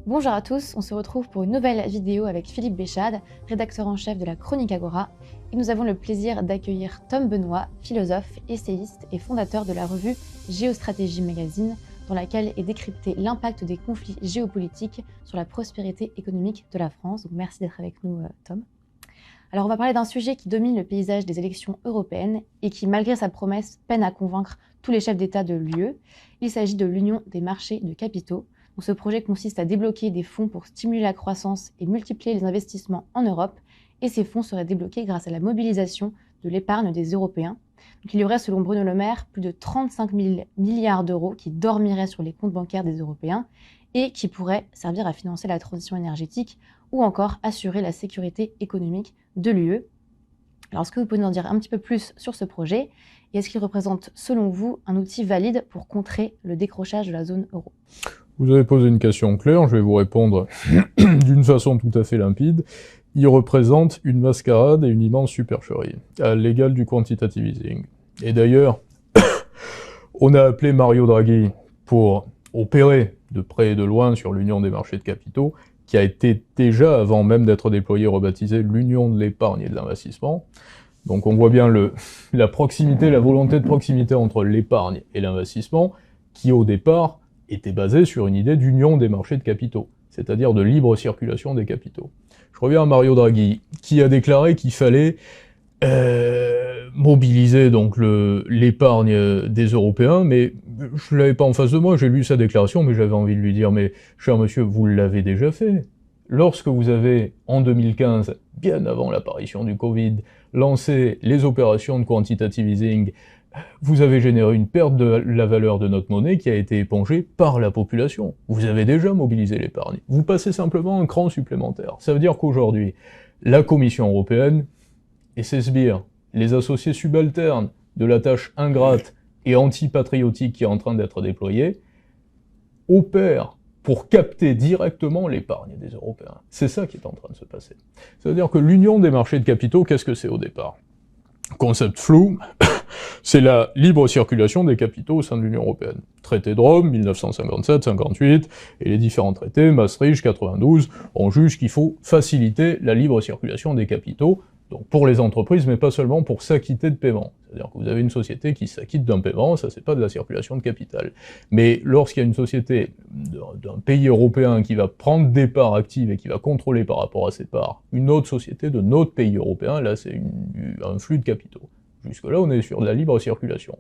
Bonjour à tous, on se retrouve pour une nouvelle vidéo avec Philippe Béchade, rédacteur en chef de la Chronique Agora, et nous avons le plaisir d'accueillir Tom Benoît, philosophe, essayiste et fondateur de la revue Géostratégie Magazine, dans laquelle est décrypté l'impact des conflits géopolitiques sur la prospérité économique de la France. Donc merci d'être avec nous, Tom. Alors on va parler d'un sujet qui domine le paysage des élections européennes et qui, malgré sa promesse, peine à convaincre tous les chefs d'État de l'UE. Il s'agit de l'Union des marchés de capitaux. Donc, ce projet consiste à débloquer des fonds pour stimuler la croissance et multiplier les investissements en Europe. Et ces fonds seraient débloqués grâce à la mobilisation de l'épargne des Européens. Donc, il y aurait, selon Bruno Le Maire, plus de 35 000 milliards d'euros qui dormiraient sur les comptes bancaires des Européens et qui pourraient servir à financer la transition énergétique ou encore assurer la sécurité économique de l'UE. Alors, est-ce que vous pouvez nous en dire un petit peu plus sur ce projet et est-ce qu'il représente, selon vous, un outil valide pour contrer le décrochage de la zone euro ? Vous avez posé une question claire, je vais vous répondre d'une façon tout à fait limpide. Il représente une mascarade et une immense supercherie, à l'égal du quantitative easing. Et d'ailleurs, on a appelé Mario Draghi pour opérer de près et de loin sur l'Union des marchés de capitaux, qui a été déjà, avant même d'être déployée, rebaptisée l'Union de l'épargne et de l'investissement. Donc on voit bien la proximité, la volonté de proximité entre l'épargne et l'investissement, qui au départ était basée sur une idée d'union des marchés de capitaux, c'est-à-dire de libre circulation des capitaux. Je reviens à Mario Draghi, qui a déclaré qu'il fallait mobiliser donc l'épargne des Européens, mais je l'avais pas en face de moi, j'ai lu sa déclaration, mais j'avais envie de lui dire, mais cher monsieur, vous l'avez déjà fait. Lorsque vous avez, en 2015, bien avant l'apparition du Covid, lancé les opérations de quantitative easing, vous avez généré une perte de la valeur de notre monnaie qui a été épongée par la population. Vous avez déjà mobilisé l'épargne. Vous passez simplement un cran supplémentaire. Ça veut dire qu'aujourd'hui, la Commission européenne et ses sbires, les associés subalternes de la tâche ingrate et antipatriotique qui est en train d'être déployée, opèrent pour capter directement l'épargne des Européens. C'est ça qui est en train de se passer. Ça veut dire que l'union des marchés de capitaux, qu'est-ce que c'est au départ ? Concept flou, c'est la libre circulation des capitaux au sein de l'Union européenne. Traité de Rome, 1957-58, et les différents traités, Maastricht, 92, on juge qu'il faut faciliter la libre circulation des capitaux, donc pour les entreprises, mais pas seulement pour s'acquitter de paiement. C'est-à-dire que vous avez une société qui s'acquitte d'un paiement, ça c'est pas de la circulation de capital. Mais lorsqu'il y a une société d'un pays européen qui va prendre des parts actives et qui va contrôler par rapport à ces parts une autre société de notre pays européen, là c'est un flux de capitaux. Jusque-là on est sur de la libre circulation.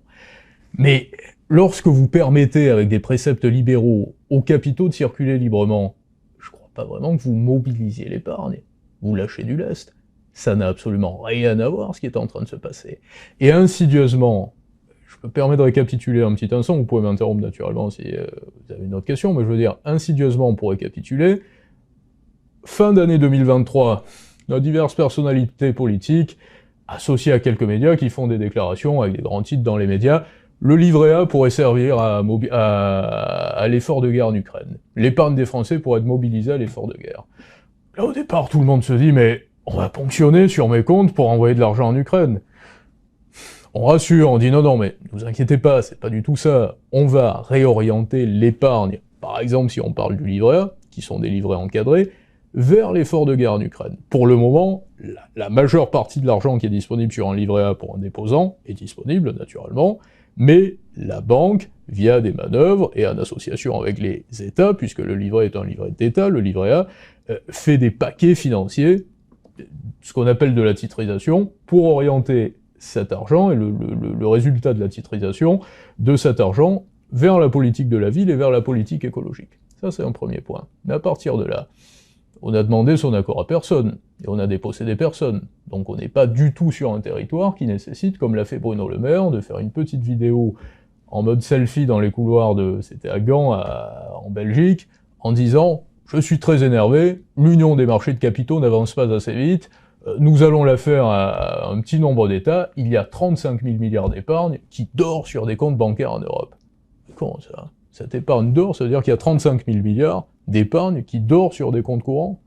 Mais lorsque vous permettez avec des préceptes libéraux aux capitaux de circuler librement, je crois pas vraiment que vous mobilisiez l'épargne, vous lâchez du lest. Ça n'a absolument rien à voir ce qui est en train de se passer. Et insidieusement, je me permets de récapituler un petit instant, vous pouvez m'interrompre naturellement si vous avez une autre question, mais je veux dire, insidieusement pour récapituler, fin d'année 2023, nos diverses personnalités politiques, associées à quelques médias qui font des déclarations avec des grands titres dans les médias, le livret A pourrait servir à l'effort de guerre en Ukraine. L'épargne des Français pourrait être mobilisée à l'effort de guerre. Là au départ, tout le monde se dit, mais on va ponctionner sur mes comptes pour envoyer de l'argent en Ukraine. On rassure, on dit non, mais ne vous inquiétez pas, c'est pas du tout ça. On va réorienter l'épargne, par exemple si on parle du livret A, qui sont des livrets encadrés, vers l'effort de guerre en Ukraine. Pour le moment, la majeure partie de l'argent qui est disponible sur un livret A pour un déposant est disponible, naturellement, mais la banque, via des manœuvres et en association avec les États, puisque le livret est un livret d'État, le livret A, fait des paquets financiers, ce qu'on appelle de la titrisation, pour orienter cet argent, et le résultat de la titrisation, de cet argent, vers la politique de la ville et vers la politique écologique. Ça, c'est un premier point. Mais à partir de là, on a demandé son accord à personne, et on a dépossédé personne. Donc on n'est pas du tout sur un territoire qui nécessite, comme l'a fait Bruno Le Maire, de faire une petite vidéo en mode selfie dans les couloirs c'était à Gand, en Belgique, en disant « Je suis très énervé, l'union des marchés de capitaux n'avance pas assez vite, nous allons la faire à un petit nombre d'États, il y a 35 000 milliards d'épargne qui dort sur des comptes bancaires en Europe. » Comment ça ? Cette épargne dort, ça veut dire qu'il y a 35 000 milliards d'épargne qui dort sur des comptes courants.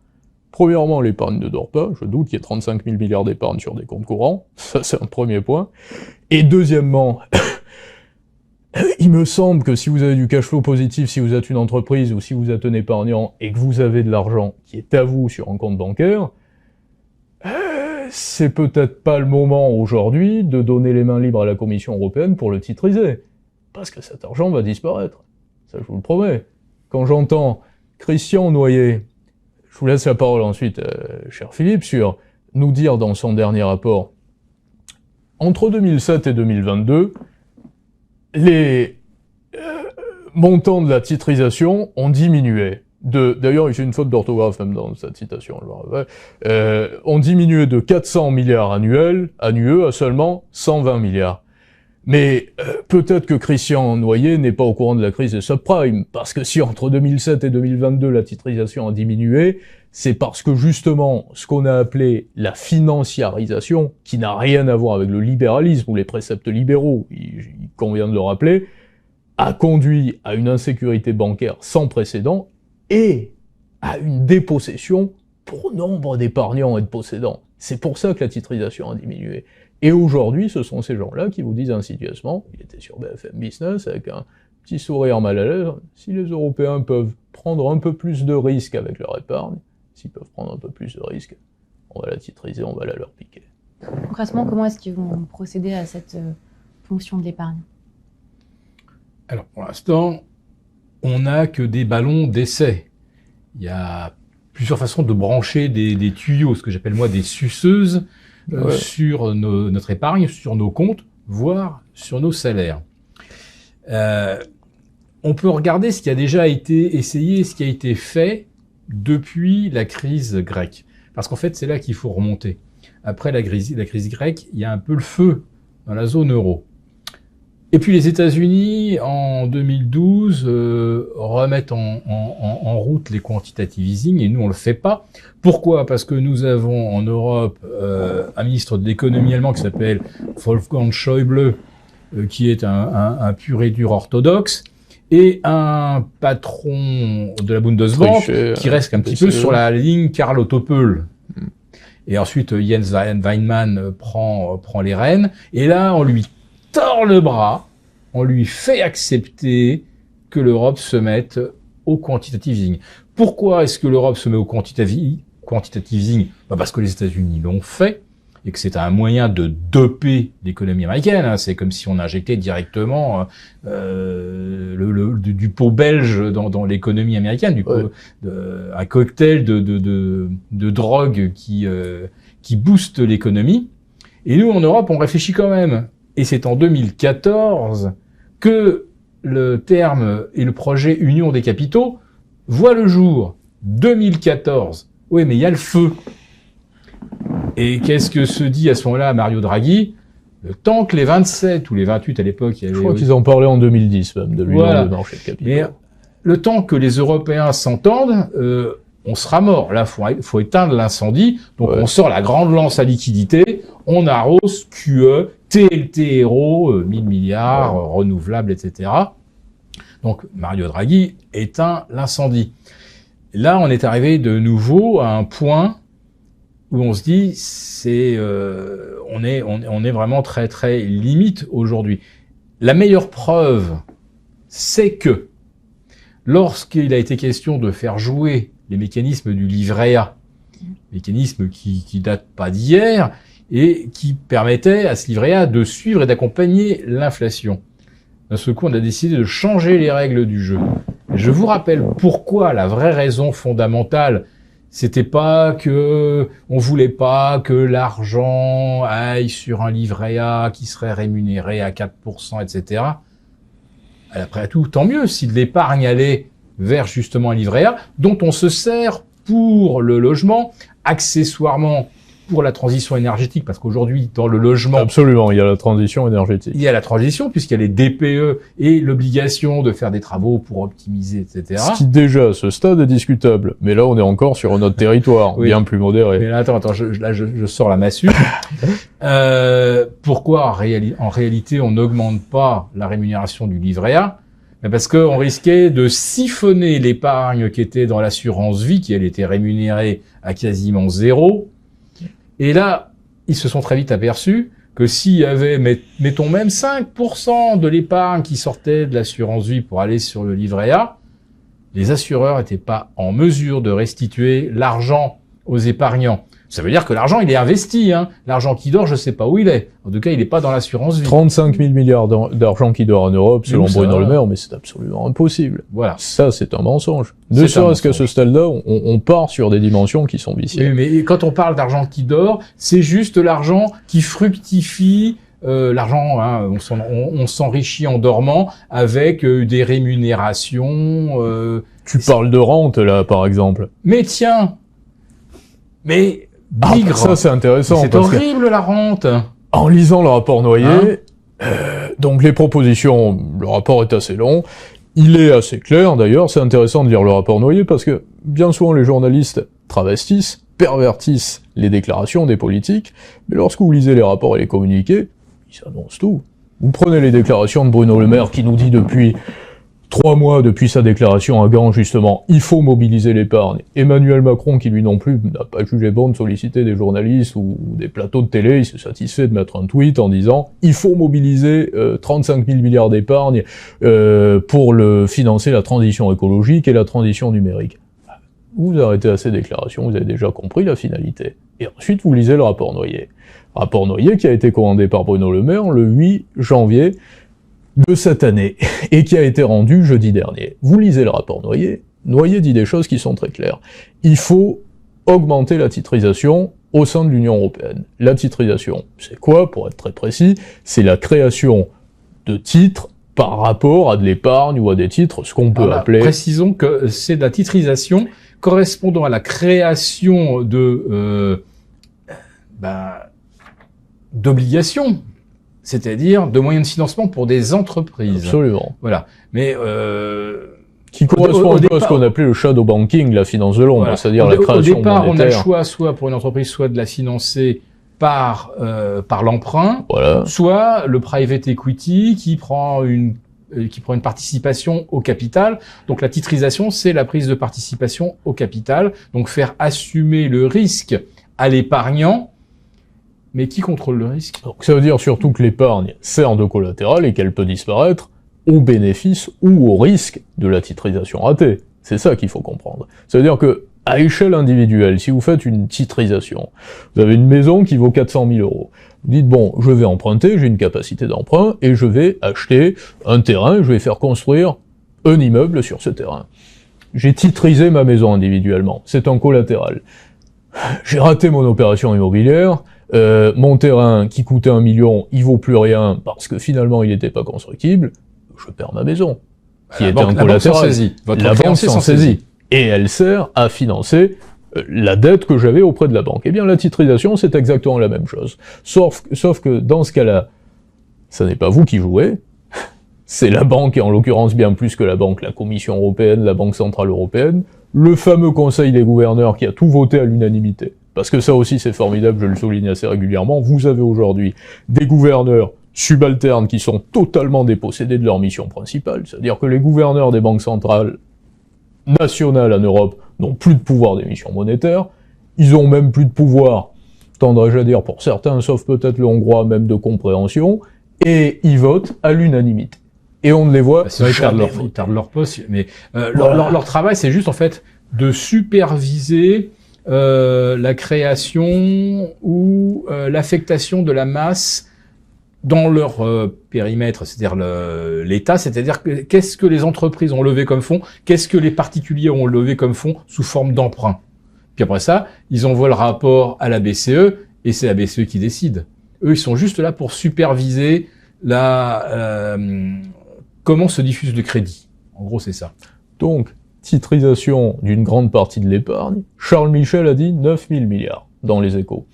Premièrement, l'épargne ne dort pas, je doute qu'il y ait 35 000 milliards d'épargne sur des comptes courants, ça c'est un premier point. Et deuxièmement, Il me semble que si vous avez du cash flow positif, si vous êtes une entreprise ou si vous êtes un épargnant et que vous avez de l'argent qui est à vous sur un compte bancaire, c'est peut-être pas le moment aujourd'hui de donner les mains libres à la Commission européenne pour le titriser. Parce que cet argent va disparaître. Ça, je vous le promets. Quand j'entends Christian Noyer, je vous laisse la parole ensuite, cher Philippe, sur nous dire dans son dernier rapport, entre 2007 et 2022, les montants de la titrisation ont diminué. D'ailleurs, il fait une faute d'orthographe même dans cette citation. Ont diminué de 400 milliards annuels à seulement 120 milliards. Mais peut-être que Christian Noyer n'est pas au courant de la crise des subprimes, parce que si entre 2007 et 2022 la titrisation a diminué, c'est parce que justement ce qu'on a appelé la financiarisation, qui n'a rien à voir avec le libéralisme ou les préceptes libéraux, il convient de le rappeler, a conduit à une insécurité bancaire sans précédent et à une dépossession pour nombre d'épargnants et de possédants. C'est pour ça que la titrisation a diminué. Et aujourd'hui, ce sont ces gens-là qui vous disent insidieusement, il était sur BFM Business avec un petit sourire mal à l'aise, si les Européens peuvent prendre un peu plus de risques avec leur épargne, s'ils peuvent prendre un peu plus de risques, on va la titriser, on va la leur piquer. Concrètement, comment est-ce qu'ils vont procéder à cette fonction de l'épargne? Alors, pour l'instant, on n'a que des ballons d'essai. Il y a plusieurs façons de brancher des tuyaux, ce que j'appelle moi des suceuses, sur notre épargne, sur nos comptes, voire sur nos salaires. On peut regarder ce qui a déjà été essayé, ce qui a été fait depuis la crise grecque. Parce qu'en fait, c'est là qu'il faut remonter. Après la crise grecque, il y a un peu le feu dans la zone euro. Et puis les États-Unis, en 2012, remettent en route les quantitative easing, et nous on le fait pas. Pourquoi? Parce que nous avons en Europe un ministre de l'économie allemand qui s'appelle Wolfgang Schäuble, qui est un pur et dur orthodoxe, et un patron de la Bundesbank qui reste un petit peu sur la ligne Karl Otto Pöll. Et ensuite Jens Weinmann prend les rênes, et là on lui tord le bras, on lui fait accepter que l'Europe se mette au quantitative easing. Pourquoi est-ce que l'Europe se met au quantitative easing? Parce que les États-Unis l'ont fait, et que c'est un moyen de doper l'économie américaine. C'est comme si on injectait directement du pot belge dans l'économie américaine, un cocktail de drogue qui booste l'économie. Et nous, en Europe, on réfléchit quand même. Et c'est en 2014 que le terme et le projet Union des capitaux voient le jour. 2014. Oui, mais il y a le feu. Et qu'est-ce que se dit à ce moment-là Mario Draghi? Le temps que les 27 ou les 28 à l'époque... Je crois qu'ils en parlaient en 2010 même, de l'Union des marchés de capitaux. Mais le temps que les Européens s'entendent, on sera mort. Là, faut éteindre l'incendie. Donc on sort la grande lance à liquidité, on arrose QE, TLTRO, 1000 milliards, renouvelables, etc. Donc Mario Draghi éteint l'incendie. Là, on est arrivé de nouveau à un point où on se dit, on est vraiment très très limite aujourd'hui. La meilleure preuve, c'est que lorsqu'il a été question de faire jouer les mécanismes du livret A, mécanisme qui date pas d'hier et qui permettait à ce livret A de suivre et d'accompagner l'inflation. D'un seul coup, on a décidé de changer les règles du jeu. Et je vous rappelle pourquoi la vraie raison fondamentale, c'était pas que on voulait pas que l'argent aille sur un livret A qui serait rémunéré à 4%, etc. Après tout, tant mieux si de l'épargne allait vers justement un livret A, dont on se sert pour le logement, accessoirement pour la transition énergétique, parce qu'aujourd'hui, dans le logement... Absolument, il y a la transition énergétique. Il y a la transition, puisqu'il y a les DPE et l'obligation de faire des travaux pour optimiser, etc. Ce qui déjà, à ce stade, est discutable. Mais là, on est encore sur un autre territoire, bien plus modéré. Mais là, attends, je sors la massue. Pourquoi, en réalité, on n'augmente pas la rémunération du livret A? Parce qu'on risquait de siphonner l'épargne qui était dans l'assurance vie, qui elle était rémunérée à quasiment zéro. Et là, ils se sont très vite aperçus que s'il y avait, mettons même 5% de l'épargne qui sortait de l'assurance vie pour aller sur le livret A, les assureurs n'étaient pas en mesure de restituer l'argent aux épargnants. Ça veut dire que l'argent, il est investi, hein. L'argent qui dort, je sais pas où il est. En tout cas, il n'est pas dans l'assurance vie. 35 000 milliards d'argent qui dort en Europe, selon Bruno Le Maire, mais c'est absolument impossible. Voilà. Ça, c'est un mensonge. Ne serait-ce qu'à ce stade-là, on part sur des dimensions qui sont viciées. Oui, mais quand on parle d'argent qui dort, c'est juste l'argent qui fructifie, l'argent, hein, on s'enrichit en dormant avec des rémunérations. Tu parles de rente, là, par exemple. Mais tiens, mais... Bigre. Ça, c'est intéressant. C'est horrible, la rente. En lisant le rapport Noyer, donc les propositions, le rapport est assez long, il est assez clair d'ailleurs, c'est intéressant de lire le rapport Noyer parce que bien souvent les journalistes travestissent, pervertissent les déclarations des politiques, mais lorsque vous lisez les rapports et les communiqués, ils annoncent tout. Vous prenez les déclarations de Bruno Le Maire qui nous dit depuis 3 mois depuis sa déclaration à Gand, justement, il faut mobiliser l'épargne. Emmanuel Macron, qui lui non plus n'a pas jugé bon de solliciter des journalistes ou des plateaux de télé, il s'est satisfait de mettre un tweet en disant « Il faut mobiliser 35 000 milliards d'épargne pour financer la transition écologique et la transition numérique. » Vous arrêtez à ces déclarations, vous avez déjà compris la finalité. Et ensuite, vous lisez le rapport Noyer. Rapport Noyer qui a été commandé par Bruno Le Maire le 8 janvier de cette année, et qui a été rendu jeudi dernier. Vous lisez le rapport Noyer, Noyer dit des choses qui sont très claires. Il faut augmenter la titrisation au sein de l'Union européenne. La titrisation, c'est quoi, pour être très précis? C'est la création de titres par rapport à de l'épargne ou à des titres, ce qu'on peut appeler... Précisons que c'est de la titrisation correspondant à la création d'obligations, c'est-à-dire de moyens de financement pour des entreprises. Absolument. Voilà. Mais qui correspond à ce qu'on appelait le shadow banking, la finance de l'ombre, c'est-à-dire la création monétaire. Au départ, on a le choix, soit pour une entreprise, soit de la financer par l'emprunt, soit le private equity qui prend une participation au capital. Donc la titrisation, c'est la prise de participation au capital, donc faire assumer le risque à l'épargnant. Mais qui contrôle le risque? Donc ça veut dire surtout que l'épargne sert de collatéral et qu'elle peut disparaître au bénéfice ou au risque de la titrisation ratée. C'est ça qu'il faut comprendre. Ça veut dire que, à échelle individuelle, si vous faites une titrisation, vous avez une maison qui vaut 400 000 €. Vous dites, bon, je vais emprunter, j'ai une capacité d'emprunt, et je vais acheter un terrain, je vais faire construire un immeuble sur ce terrain. J'ai titrisé ma maison individuellement, c'est un collatéral. J'ai raté mon opération immobilière, mon terrain qui coûtait 1 million, il vaut plus rien parce que finalement il n'était pas constructible, je perds ma maison, qui était un collatéral. La banque s'en saisit. Et elle sert à financer la dette que j'avais auprès de la banque. Eh bien, la titrisation, c'est exactement la même chose. Sauf que dans ce cas-là, ça n'est pas vous qui jouez, c'est la banque, et en l'occurrence bien plus que la banque, la Commission européenne, la Banque centrale européenne, le fameux Conseil des gouverneurs qui a tout voté à l'unanimité. Parce que ça aussi c'est formidable, je le souligne assez régulièrement, vous avez aujourd'hui des gouverneurs subalternes qui sont totalement dépossédés de leur mission principale, c'est-à-dire que les gouverneurs des banques centrales nationales en Europe n'ont plus de pouvoir d'émission monétaire, ils ont même plus de pouvoir, tendrais-je à dire pour certains, sauf peut-être le hongrois, même de compréhension, et ils votent à l'unanimité. Et on ne les voit jamais voter. Ils perdent leur poste, mais leur travail c'est juste en fait de superviser la création ou l'affectation de la masse dans leur périmètre, c'est-à-dire l'État, c'est-à-dire qu'est-ce que les entreprises ont levé comme fonds, qu'est-ce que les particuliers ont levé comme fonds sous forme d'emprunt. Puis après ça, ils envoient le rapport à la BCE et c'est la BCE qui décide. Eux, ils sont juste là pour superviser comment se diffuse le crédit. En gros, c'est ça. Donc, titrisation d'une grande partie de l'épargne, Charles Michel a dit 9 000 milliards dans les Échos.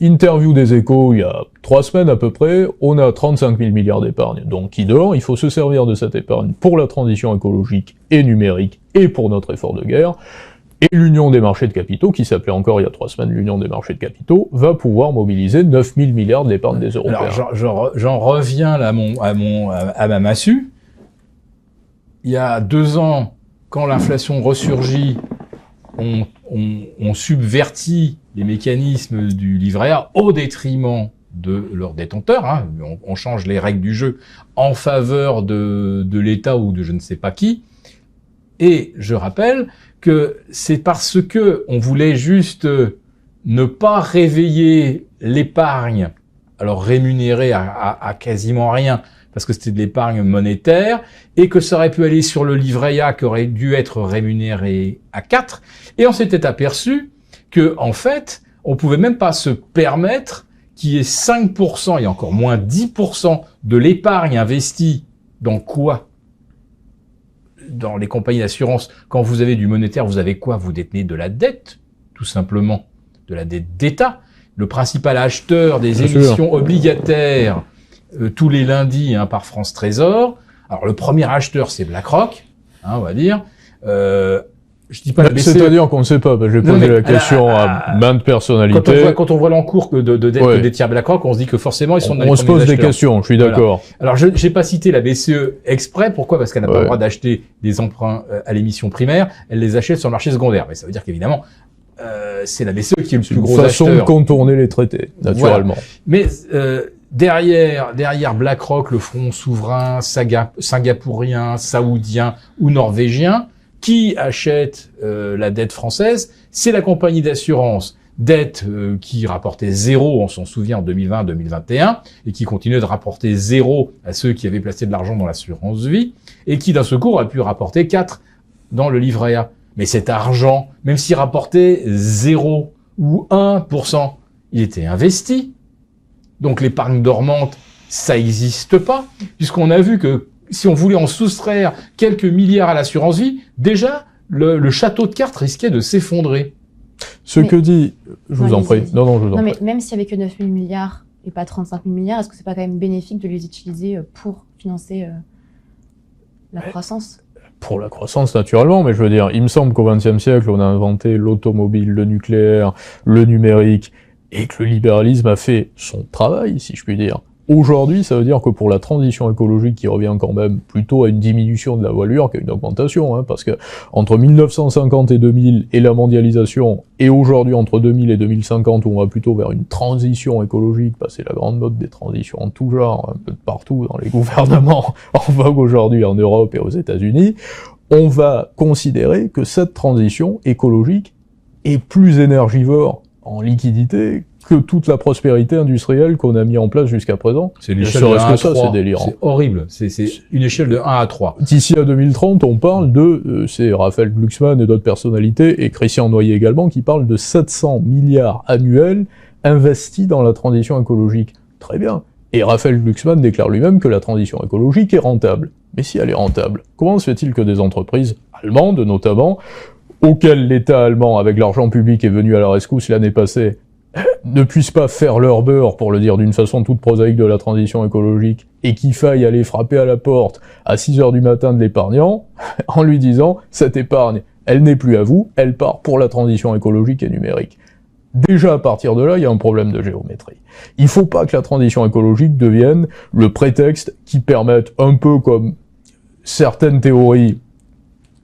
Interview des Échos il y a 3 semaines à peu près, on a 35 000 milliards d'épargne. Donc qui dort, il faut se servir de cette épargne pour la transition écologique et numérique et pour notre effort de guerre. Et l'Union des marchés de capitaux, qui s'appelait encore il y a 3 semaines l'Union des marchés de capitaux, va pouvoir mobiliser 9 000 milliards d'épargne des Européens. Alors j'en reviens là à ma massue. Il y a 2 ans, quand l'inflation ressurgit, on subvertit les mécanismes du livret A au détriment de leurs détenteurs. Hein. On change les règles du jeu en faveur de l'État ou de je ne sais pas qui. Et je rappelle que c'est parce que on voulait juste ne pas réveiller l'épargne, alors rémunérée à quasiment rien, parce que c'était de l'épargne monétaire, et que ça aurait pu aller sur le livret A qui aurait dû être rémunéré à 4. Et on s'était aperçu que, en fait, on pouvait même pas se permettre qu'il y ait 5% et encore moins 10% de l'épargne investie dans quoi? Dans les compagnies d'assurance. Quand vous avez du monétaire, vous avez quoi? Vous détenez de la dette, tout simplement, de la dette d'État. Le principal acheteur des émissions obligataires tous les lundis par France Trésor. Alors le premier acheteur, c'est BlackRock, on va dire. Je dis pas la BCE. C'est-à-dire qu'on ne sait pas. J'ai posé la question à maintes personnalités. Quand on voit l'encours de dette que détient BlackRock, on se dit que forcément ils sont dans les on se pose des questions. Je suis d'accord. Voilà. Alors j'ai pas cité la BCE exprès. Pourquoi? Parce qu'elle n'a pas le droit d'acheter des emprunts à l'émission primaire. Elle les achète sur le marché secondaire. Mais ça veut dire qu'évidemment c'est la BCE qui est le plus gros acheteur. Une façon de contourner les traités, naturellement. Voilà. Mais derrière BlackRock, le fonds souverain singapourien, saoudien ou norvégien, qui achète la dette française, c'est la compagnie d'assurance. Dette qui rapportait 0, on s'en souvient, en 2020-2021, et qui continuait de rapporter 0 à ceux qui avaient placé de l'argent dans l'assurance vie, et qui d'un seul coup aurait pu rapporter 4 dans le livret A. Mais cet argent, même s'il rapportait 0 ou 1%, il était investi. Donc l'épargne dormante, ça n'existe pas, puisqu'on a vu que si on voulait en soustraire quelques milliards à l'assurance vie, déjà, le château de cartes risquait de s'effondrer. Que dit... Je vous en prie. Non, je vous en prie. Mais même s'il n'y avait que 9 000 milliards et pas 35 000 milliards, est-ce que c'est pas quand même bénéfique de les utiliser pour financer la croissance? Pour la croissance, naturellement, mais je veux dire, il me semble qu'au XXe siècle, on a inventé l'automobile, le nucléaire, le numérique, et que le libéralisme a fait son travail, si je puis dire. Aujourd'hui, ça veut dire que pour la transition écologique, qui revient quand même plutôt à une diminution de la voilure qu'à une augmentation, parce que entre 1950 et 2000 et la mondialisation, et aujourd'hui entre 2000 et 2050, où on va plutôt vers une transition écologique, c'est la grande mode des transitions en tout genre, un peu de partout dans les gouvernements en vogue aujourd'hui en Europe et aux États-Unis, on va considérer que cette transition écologique est plus énergivore en liquidité que toute la prospérité industrielle qu'on a mis en place jusqu'à présent. C'est l'échelle de 1 à 3. C'est délirant. C'est horrible. C'est une échelle de 1 à 3. D'ici à 2030, on parle de, c'est Raphaël Glucksmann et d'autres personnalités, et Christian Noyer également, qui parlent de 700 milliards annuels investis dans la transition écologique. Très bien. Et Raphaël Glucksmann déclare lui-même que la transition écologique est rentable. Mais si elle est rentable, comment se fait-il que des entreprises allemandes, notamment, auxquelles l'État allemand, avec l'argent public, est venu à la rescousse l'année passée, ne puissent pas faire leur beurre, pour le dire d'une façon toute prosaïque, de la transition écologique, et qu'il faille aller frapper à la porte à 6h du matin de l'épargnant, en lui disant « cette épargne, elle n'est plus à vous, elle part pour la transition écologique et numérique ». Déjà, à partir de là, il y a un problème de géométrie. Il faut pas que la transition écologique devienne le prétexte qui permette, un peu comme certaines théories,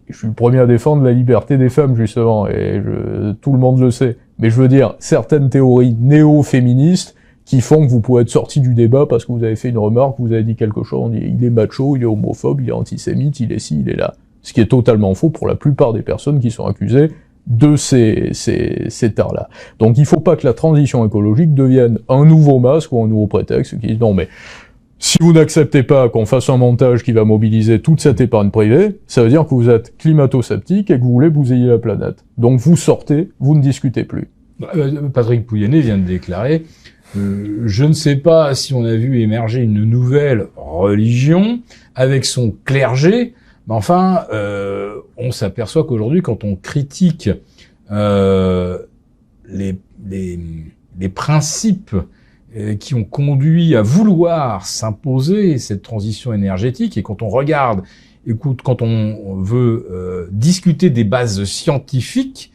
je suis le premier à défendre la liberté des femmes, justement, et tout le monde le sait, mais je veux dire, certaines théories néo-féministes qui font que vous pouvez être sorti du débat parce que vous avez fait une remarque, vous avez dit quelque chose, il est macho, il est homophobe, il est antisémite, il est ci, il est là. Ce qui est totalement faux pour la plupart des personnes qui sont accusées de ces tares-là. Donc il faut pas que la transition écologique devienne un nouveau masque ou un nouveau prétexte qui dit non mais si vous n'acceptez pas qu'on fasse un montage qui va mobiliser toute cette épargne privée, ça veut dire que vous êtes climato-sceptique et que vous voulez bousiller la planète. Donc vous sortez, vous ne discutez plus. Patrick Pouyanné vient de déclarer je ne sais pas si on a vu émerger une nouvelle religion avec son clergé, mais enfin, on s'aperçoit qu'aujourd'hui, quand on critique les principes qui ont conduit à vouloir s'imposer cette transition énergétique, et quand on regarde, quand on veut discuter des bases scientifiques,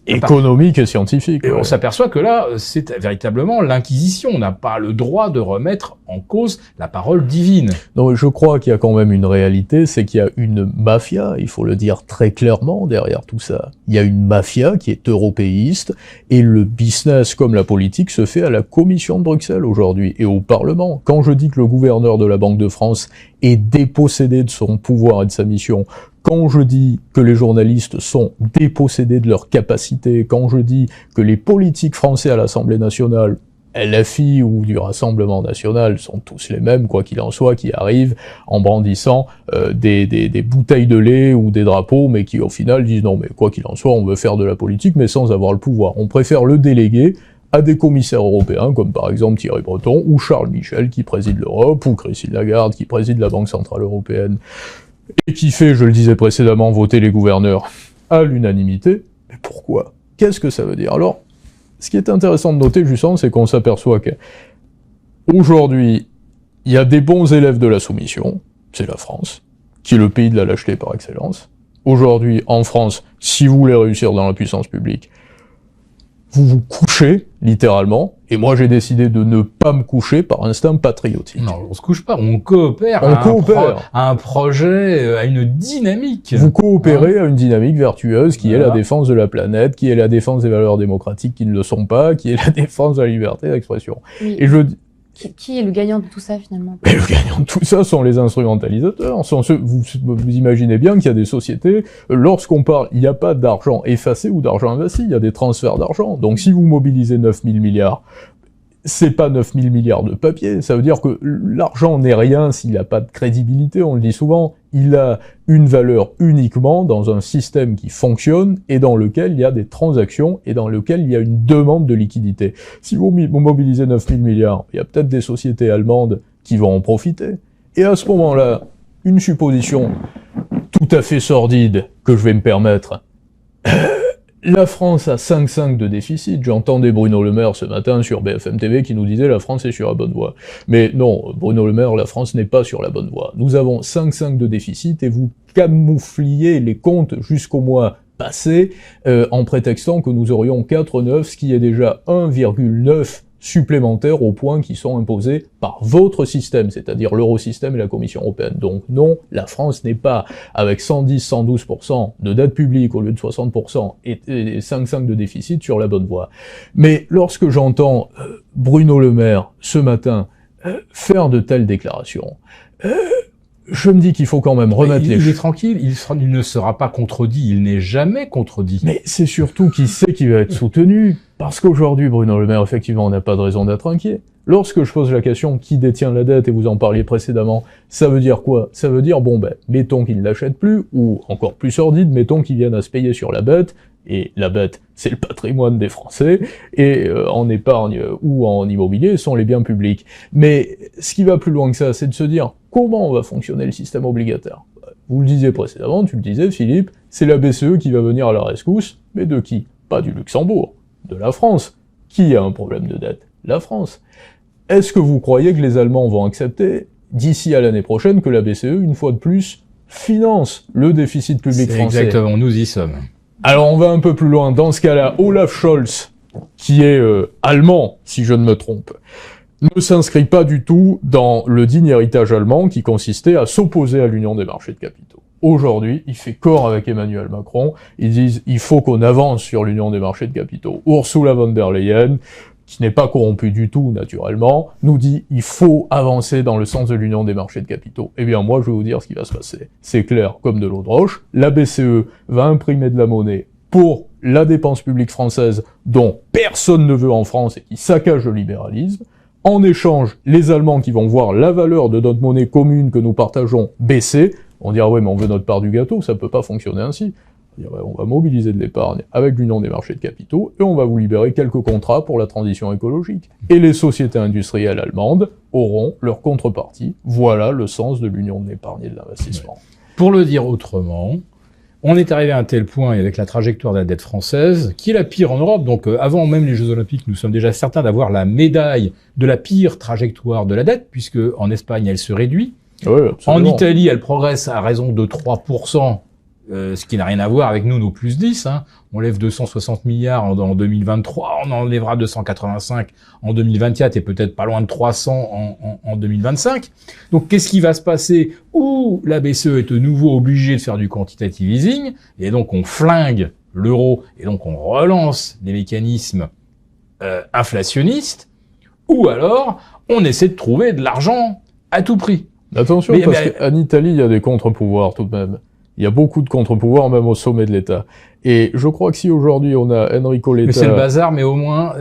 économique et scientifique. Et on s'aperçoit que là, c'est véritablement l'inquisition. On n'a pas le droit de remettre en cause la parole divine. Donc je crois qu'il y a quand même une réalité, c'est qu'il y a une mafia, il faut le dire très clairement derrière tout ça. Il y a une mafia qui est européiste, et le business comme la politique se fait à la Commission de Bruxelles aujourd'hui, et au Parlement. Quand je dis que le gouverneur de la Banque de France est dépossédé de son pouvoir et de sa mission, quand je dis que les journalistes sont dépossédés de leurs capacités, quand je dis que les politiques français à l'Assemblée nationale, LFI ou du Rassemblement national sont tous les mêmes, quoi qu'il en soit, qui arrivent en brandissant des bouteilles de lait ou des drapeaux, mais qui au final disent non, mais quoi qu'il en soit, on veut faire de la politique, mais sans avoir le pouvoir. On préfère le déléguer à des commissaires européens, comme par exemple Thierry Breton, ou Charles Michel, qui préside l'Europe, ou Christine Lagarde, qui préside la Banque Centrale Européenne, et qui fait, je le disais précédemment, voter les gouverneurs à l'unanimité. Mais pourquoi? Qu'est-ce que ça veut dire? Alors, ce qui est intéressant de noter, justement, c'est qu'on s'aperçoit qu'aujourd'hui, il y a des bons élèves de la soumission, c'est la France, qui est le pays de la lâcheté par excellence. Aujourd'hui, en France, si vous voulez réussir dans la puissance publique, vous vous couchez, littéralement, et moi j'ai décidé de ne pas me coucher par instinct patriotique. Non, on se couche pas, on coopère, à un projet, à une dynamique. Vous coopérez à une dynamique vertueuse qui est la défense de la planète, qui est la défense des valeurs démocratiques qui ne le sont pas, qui est la défense de la liberté d'expression. Oui. Et je Qui est le gagnant de tout ça, finalement? Mais le gagnant de tout ça sont les instrumentalisateurs. Vous imaginez bien qu'il y a des sociétés, lorsqu'on parle, il n'y a pas d'argent effacé ou d'argent investi, il y a des transferts d'argent. Donc si vous mobilisez 9 000 milliards, c'est pas 9 000 milliards de papier. Ça veut dire que l'argent n'est rien s'il n'a pas de crédibilité, on le dit souvent. Il a une valeur uniquement dans un système qui fonctionne et dans lequel il y a des transactions et dans lequel il y a une demande de liquidité. Si vous mobilisez 9 000 milliards, il y a peut-être des sociétés allemandes qui vont en profiter. Et à ce moment-là, une supposition tout à fait sordide que je vais me permettre. La France a 5,5 de déficit. J'entendais Bruno Le Maire ce matin sur BFM TV qui nous disait la France est sur la bonne voie. Mais non, Bruno Le Maire, la France n'est pas sur la bonne voie. Nous avons 5,5 de déficit et vous camoufliez les comptes jusqu'au mois passé en prétextant que nous aurions 4,9, ce qui est déjà 1,9 supplémentaires aux points qui sont imposés par votre système, c'est-à-dire l'Eurosystème et la Commission européenne. Donc non, la France n'est pas, avec 110-112% de dette publique au lieu de 60% et 5,5 de déficit, sur la bonne voie. Mais lorsque j'entends Bruno Le Maire, ce matin, faire de telles déclarations, je me dis qu'il faut quand même remettre les choses. Il est tranquille, il ne sera pas contredit, il n'est jamais contredit. Mais c'est surtout qu'il sait qu'il va être soutenu. Parce qu'aujourd'hui, Bruno Le Maire, effectivement, on n'a pas de raison d'être inquiet. Lorsque je pose la question qui détient la dette, et vous en parliez précédemment, ça veut dire quoi? Ça veut dire, bon ben, mettons qu'il ne l'achète plus, ou encore plus sordide, mettons qu'il vienne à se payer sur la bête, et la bête, c'est le patrimoine des Français, et en épargne ou en immobilier sont les biens publics. Mais ce qui va plus loin que ça, c'est de se dire, comment va fonctionner le système obligataire? Vous le disiez précédemment, tu le disais Philippe, c'est la BCE qui va venir à la rescousse, mais de qui? Pas du Luxembourg, de la France. Qui a un problème de dette? La France. Est-ce que vous croyez que les Allemands vont accepter, d'ici à l'année prochaine, que la BCE, une fois de plus, finance le déficit public français? Exactement, nous y sommes. Alors on va un peu plus loin. Dans ce cas-là, Olaf Scholz, qui est allemand, si je ne me trompe, ne s'inscrit pas du tout dans le digne héritage allemand qui consistait à s'opposer à l'union des marchés de capitaux. Aujourd'hui, il fait corps avec Emmanuel Macron, ils disent il faut qu'on avance sur l'union des marchés de capitaux. Ursula von der Leyen, qui n'est pas corrompue du tout naturellement, nous dit il faut avancer dans le sens de l'union des marchés de capitaux. Eh bien moi je vais vous dire ce qui va se passer. C'est clair comme de l'eau de roche, la BCE va imprimer de la monnaie pour la dépense publique française dont personne ne veut en France et qui saccage le libéralisme. En échange, les Allemands qui vont voir la valeur de notre monnaie commune que nous partageons baisser, on dira ouais mais on veut notre part du gâteau, ça peut pas fonctionner ainsi. On va mobiliser de l'épargne avec l'union des marchés de capitaux et on va vous libérer quelques contrats pour la transition écologique. Et les sociétés industrielles allemandes auront leur contrepartie. Voilà le sens de l'union de l'épargne et de l'investissement. Pour le dire autrement, on est arrivé à un tel point, et avec la trajectoire de la dette française, qui est la pire en Europe. Donc avant même les Jeux Olympiques, nous sommes déjà certains d'avoir la médaille de la pire trajectoire de la dette, puisque en Espagne, elle se réduit. Oui, en Italie, elle progresse à raison de 3%. ce qui n'a rien à voir avec nous, nos plus 10. Hein. On lève 260 milliards en 2023, on en lèvera 285 en 2024 et peut-être pas loin de 300 en 2025. Donc, qu'est-ce qui va se passer? Où la BCE est de nouveau obligée de faire du quantitative easing, et donc on flingue l'euro, et donc on relance les mécanismes inflationnistes, ou alors on essaie de trouver de l'argent à tout prix. Attention, parce qu'en Italie, il y a des contre-pouvoirs tout de même. Il y a beaucoup de contre-pouvoirs, même au sommet de l'État. Et je crois que si aujourd'hui on a Enrico Letta... Mais c'est le bazar, mais au moins,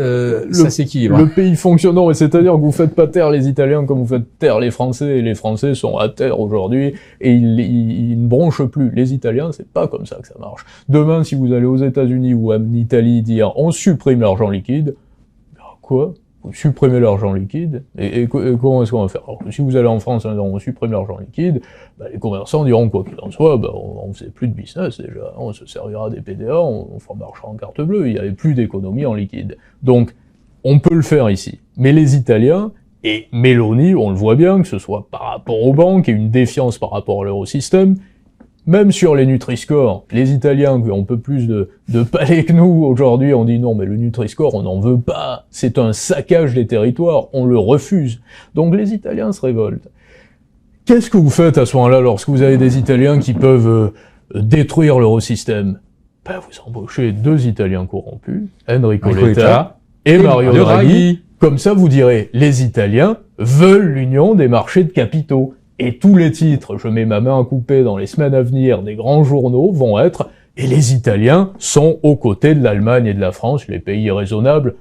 ça s'équilibre. Le pays fonctionnant, et c'est-à-dire que vous faites pas taire les Italiens comme vous faites taire les Français, et les Français sont à terre aujourd'hui, et ils ne bronchent plus. Les Italiens, c'est pas comme ça que ça marche. Demain, si vous allez aux États-Unis ou en Italie dire on supprime l'argent liquide, ben quoi? Vous supprimez l'argent liquide, et comment est-ce qu'on va faire? Alors, si vous allez en France en disant on supprime l'argent liquide, bah, les commerçants diront quoi qu'il en soit, bah, on faisait plus de business déjà, on se servira des PDA, on fera marcher en carte bleue, il n'y avait plus d'économie en liquide. Donc, on peut le faire ici. Mais les Italiens, et Meloni, on le voit bien, que ce soit par rapport aux banques, et une défiance par rapport à l'eurosystème, même sur les Nutri-Score, les Italiens qui ont un peu plus de palais que nous aujourd'hui, on dit non mais le Nutri-Score on n'en veut pas, c'est un saccage des territoires, on le refuse. Donc les Italiens se révoltent. Qu'est-ce que vous faites à ce moment-là lorsque vous avez des Italiens qui peuvent détruire l'eurosystème? Ben vous embauchez 2 Italiens corrompus, Enrico Letta et Mario Draghi. Comme ça vous direz, les Italiens veulent l'union des marchés de capitaux. Et tous les titres, je mets ma main à couper dans les semaines à venir, des grands journaux vont être « Et les Italiens sont aux côtés de l'Allemagne et de la France, les pays raisonnables,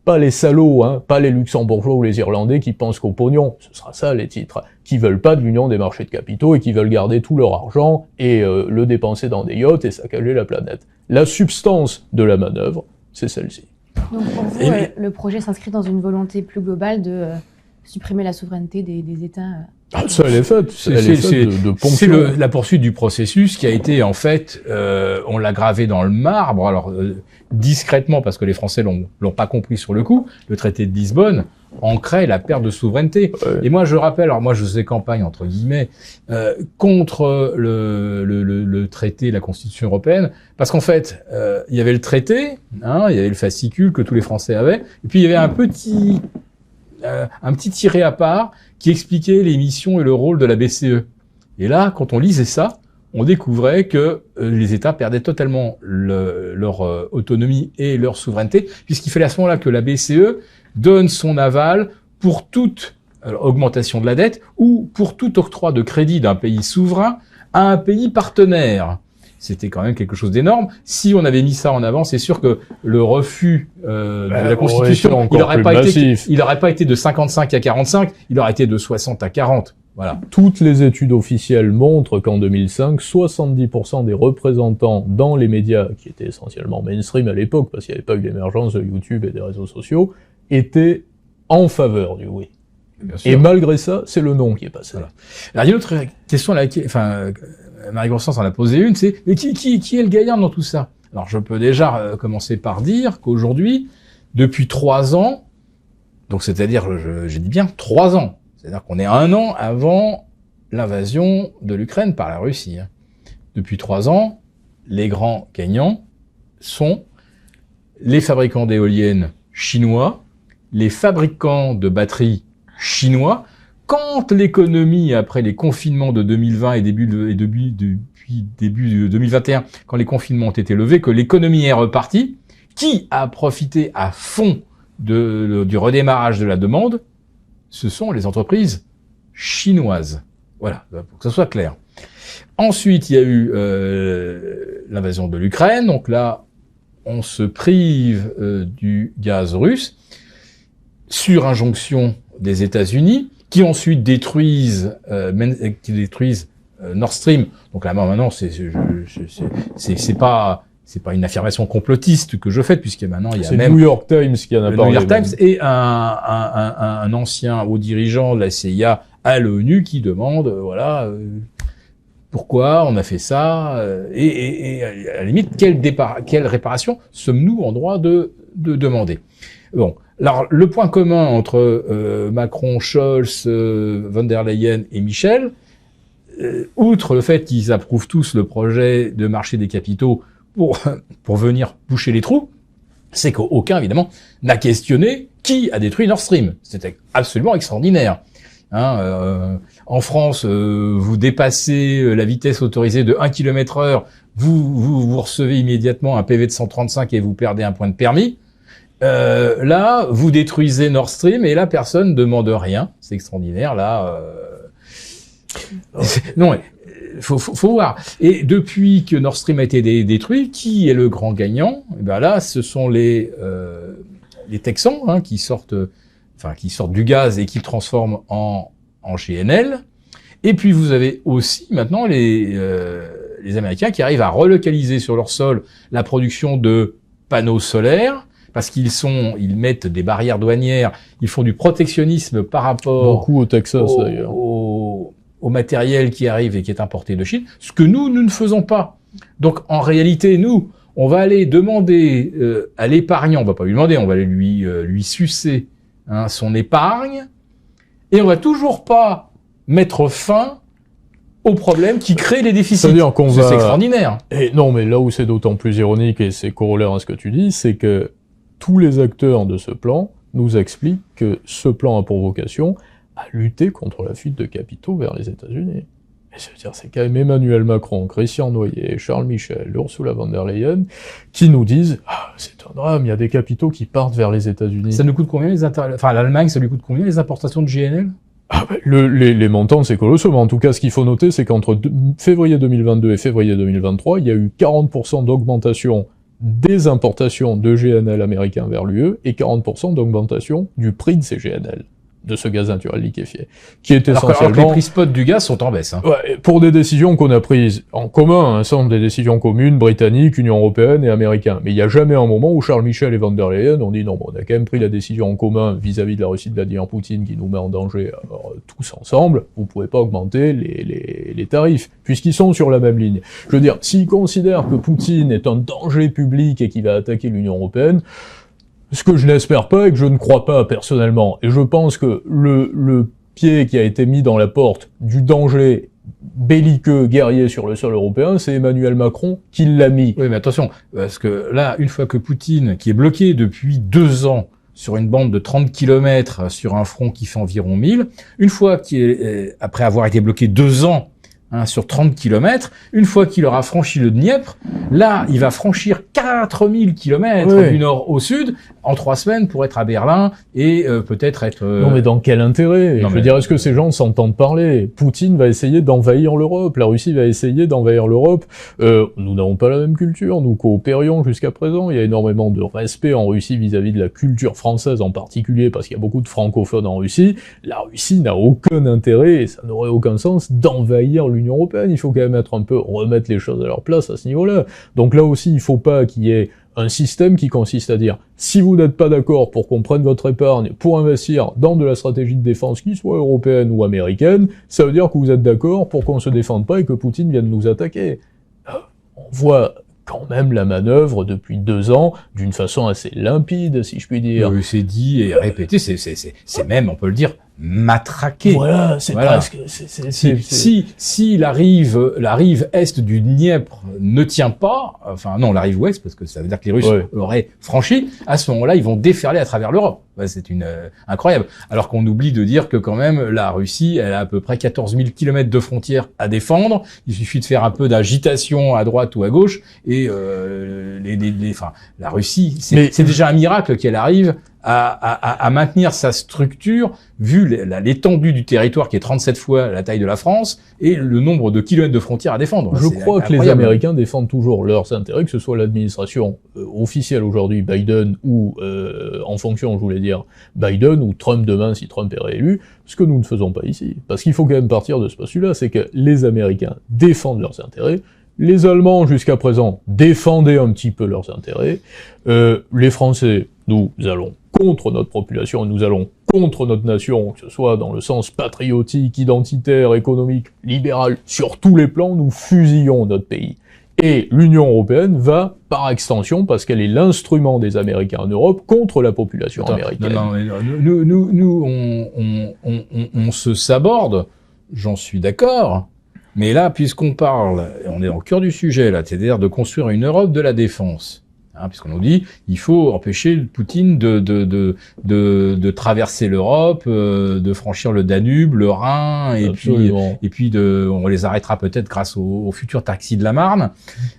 pas les salauds, hein, pas les Luxembourgeois ou les Irlandais qui pensent qu'au pognon, ce sera ça les titres, qui veulent pas de l'union des marchés de capitaux et qui veulent garder tout leur argent et le dépenser dans des yachts et saccager la planète. » La substance de la manœuvre, c'est celle-ci. Donc pour vous, le projet s'inscrit dans une volonté plus globale de supprimer la souveraineté des États. Ça, elle est faite. C'est la poursuite du processus qui a été, en fait, on l'a gravé dans le marbre, alors discrètement, parce que les Français l'ont pas compris sur le coup, le traité de Lisbonne ancrait la perte de souveraineté. Ouais. Et moi, je rappelle, alors moi, je faisais campagne, entre guillemets, contre le traité, la Constitution européenne, parce qu'en fait, il y avait le traité, hein, il y avait le fascicule que tous les Français avaient, et puis il y avait un petit tiré à part qui expliquait les missions et le rôle de la BCE. Et là, quand on lisait ça, on découvrait que les États perdaient totalement leur autonomie et leur souveraineté, puisqu'il fallait à ce moment-là que la BCE donne son aval pour toute augmentation de la dette ou pour tout octroi de crédit d'un pays souverain à un pays partenaire. C'était quand même quelque chose d'énorme. Si on avait mis ça en avant, c'est sûr que le refus de la Constitution, il n'aurait pas été de 55 à 45, il aurait été de 60 à 40. Voilà. Toutes les études officielles montrent qu'en 2005, 70% des représentants dans les médias, qui étaient essentiellement mainstream à l'époque, parce qu'il n'y avait pas eu l'émergence de YouTube et des réseaux sociaux, étaient en faveur du oui. Et malgré ça, c'est le non qui est passé. Voilà. Alors, il y a une autre question là, Marie-Constance en a posé une, c'est mais qui est le gagnant dans tout ça? Alors je peux déjà commencer par dire qu'aujourd'hui, depuis 3 ans, donc c'est-à-dire, j'ai dit bien 3 ans, c'est-à-dire qu'on est 1 an avant l'invasion de l'Ukraine par la Russie. Hein. Depuis 3 ans, les grands gagnants sont les fabricants d'éoliennes chinois, les fabricants de batteries chinois. Quand l'économie, après les confinements de 2020 et depuis début 2021, quand les confinements ont été levés, que l'économie est repartie, qui a profité à fond du redémarrage de la demande? Ce sont les entreprises chinoises. Voilà, pour que ça soit clair. Ensuite, il y a eu l'invasion de l'Ukraine. Donc là, on se prive du gaz russe sur injonction des États-Unis, qui ensuite détruisent Nord Stream. Donc là maintenant c'est pas une affirmation complotiste que je fais, puisque maintenant il y a même New York Times qui en a parlé. New York Times et un ancien haut dirigeant de la CIA à l'ONU qui demande pourquoi on a fait ça et à la limite quelle réparation sommes-nous en droit de demander. Bon. Alors, le point commun entre Macron, Scholz, von der Leyen et Michel, outre le fait qu'ils approuvent tous le projet de marché des capitaux pour venir boucher les trous, c'est qu'aucun, évidemment, n'a questionné qui a détruit Nord Stream. C'était absolument extraordinaire. En France, vous dépassez la vitesse autorisée de 1 km/h, vous recevez immédiatement un PV de 135 et vous perdez un point de permis. Là, vous détruisez Nord Stream et là, personne ne demande rien. C'est extraordinaire. Là, non, faut voir. Et depuis que Nord Stream a été détruit, qui est le grand gagnant? Et ben là, ce sont les Texans qui sortent du gaz et qui le transforment en GNL. Et puis vous avez aussi maintenant les Américains qui arrivent à relocaliser sur leur sol la production de panneaux solaires, parce qu'ils mettent des barrières douanières, ils font du protectionnisme par rapport beaucoup au Texas d'ailleurs, au matériel qui arrive et qui est importé de Chine, ce que nous ne faisons pas. Donc en réalité, nous, on va aller demander à l'épargnant, on va pas lui demander, on va aller lui sucer son épargne, et on va toujours pas mettre fin aux problèmes qui créent les déficits. C'est-à-dire qu'on c'est extraordinaire. Et non, mais là où c'est d'autant plus ironique, et c'est corollaire à ce que tu dis, c'est que tous les acteurs de ce plan nous expliquent que ce plan a pour vocation à lutter contre la fuite de capitaux vers les États-Unis. Et c'est-à-dire, c'est quand même Emmanuel Macron, Christian Noyer, Charles Michel, Ursula von der Leyen, qui nous disent « c'est un drame, il y a des capitaux qui partent vers les États-Unis ». Ça nous coûte combien l'Allemagne, ça lui coûte combien les importations de GNL? Les montants, c'est colossal, mais en tout cas, ce qu'il faut noter, c'est qu'entre février 2022 et février 2023, il y a eu 40% d'augmentation des importations de GNL américains vers l'UE et 40% d'augmentation du prix de ces GNL, de ce gaz naturel liquéfié, qui est essentiellement... Alors que les prix spot du gaz sont en baisse. Ouais, pour des décisions qu'on a prises en commun, ce sont des décisions communes, britanniques, Union européenne et américains. Mais il n'y a jamais un moment où Charles Michel et von der Leyen ont dit non, on a quand même pris la décision en commun vis-à-vis de la Russie de Vladimir Poutine qui nous met en danger, alors, tous ensemble, vous pouvez pas augmenter les tarifs, puisqu'ils sont sur la même ligne. Je veux dire, s'ils considèrent que Poutine est un danger public et qu'il va attaquer l'Union européenne, ce que je n'espère pas et que je ne crois pas personnellement. Et je pense que le pied qui a été mis dans la porte du danger belliqueux, guerrier sur le sol européen, c'est Emmanuel Macron qui l'a mis. Oui, mais attention, parce que là, une fois que Poutine, qui est bloqué depuis 2 ans sur une bande de 30 km sur un front qui fait environ 1000, une fois après avoir été bloqué 2 ans sur 30 km, une fois qu'il aura franchi le Dniepr, là, il va franchir 4000 km du nord au sud en 3 semaines pour être à Berlin et peut-être être... Non, mais dans quel intérêt? Je veux dire, est-ce que ces gens s'entendent parler? Poutine va essayer d'envahir l'Europe, la Russie va essayer d'envahir l'Europe. Nous n'avons pas la même culture, nous coopérions jusqu'à présent. Il y a énormément de respect en Russie vis-à-vis de la culture française en particulier, parce qu'il y a beaucoup de francophones en Russie. La Russie n'a aucun intérêt, et ça n'aurait aucun sens, d'envahir l'Union européenne. Il faut quand même remettre les choses à leur place à ce niveau-là. Donc là aussi, il faut pas qu'il y ait un système qui consiste à dire, si vous n'êtes pas d'accord pour qu'on prenne votre épargne pour investir dans de la stratégie de défense qui soit européenne ou américaine, ça veut dire que vous êtes d'accord pour qu'on se défende pas et que Poutine vienne nous attaquer. On voit quand même la manœuvre depuis 2 ans d'une façon assez limpide, si je puis dire. C'est dit et répété, c'est même, on peut le dire, matraqué. Voilà, c'est presque... Si la rive est du Dniepr ne tient pas, enfin non, la rive ouest, parce que ça veut dire que les Russes l'auraient franchi, à ce moment-là, ils vont déferler à travers l'Europe. C'est incroyable. Alors qu'on oublie de dire que quand même, la Russie, elle a à peu près 14 000 km de frontières à défendre. Il suffit de faire un peu d'agitation à droite ou à gauche, et la Russie, c'est déjà un miracle qu'elle arrive à maintenir sa structure, vu l'étendue du territoire qui est 37 fois la taille de la France, et le nombre de kilomètres de frontières à défendre. Je crois que les Américains défendent toujours leurs intérêts, que ce soit l'administration officielle aujourd'hui, Biden, ou en fonction, je voulais dire, Biden, ou Trump demain, si Trump est réélu, ce que nous ne faisons pas ici. Parce qu'il faut quand même partir de ce postulat, c'est que les Américains défendent leurs intérêts, les Allemands, jusqu'à présent, défendaient un petit peu leurs intérêts, les Français, nous allons contre notre population, nous allons contre notre nation, que ce soit dans le sens patriotique, identitaire, économique, libéral, sur tous les plans, nous fusillons notre pays. Et l'Union européenne va, par extension, parce qu'elle est l'instrument des Américains en Europe, contre la population américaine. Nous, on se saborde, j'en suis d'accord, Mais là, puisqu'on parle, on est au cœur du sujet là, c'est-à-dire de construire une Europe de la défense. Puisqu'on nous dit, il faut empêcher Poutine de traverser l'Europe, de franchir le Danube, le Rhin, et puis on les arrêtera peut-être grâce au futur taxi de la Marne.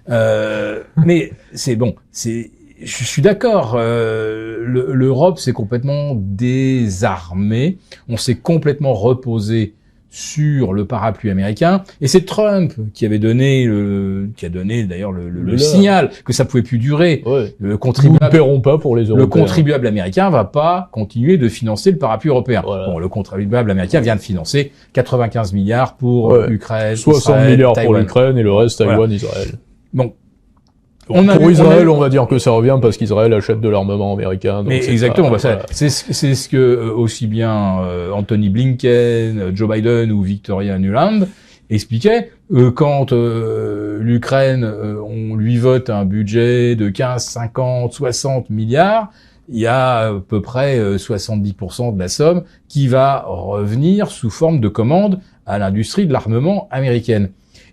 Mais c'est bon, je suis d'accord. L'Europe s'est complètement désarmée, on s'est complètement reposé sur le parapluie américain, et c'est Trump qui a donné d'ailleurs le signal que ça pouvait plus durer. Ouais. Nous ne paierons pas pour les Européens. Le contribuable américain va pas continuer de financer le parapluie européen. Voilà. Bon, le contribuable américain vient de financer 95 milliards pour l'Ukraine, 60 Israël, milliards Taïwan. pour l'Ukraine et le reste Taïwan, Israël. Donc, pour Israël, on va dire que ça revient parce qu'Israël achète de l'armement américain. Donc mais exactement, c'est ce que aussi bien Anthony Blinken, Joe Biden ou Victoria Nuland expliquaient. Quand l'Ukraine, on lui vote un budget de 15, 50, 60 milliards, il y a à peu près 70% de la somme qui va revenir sous forme de commande à l'industrie de l'armement américaine.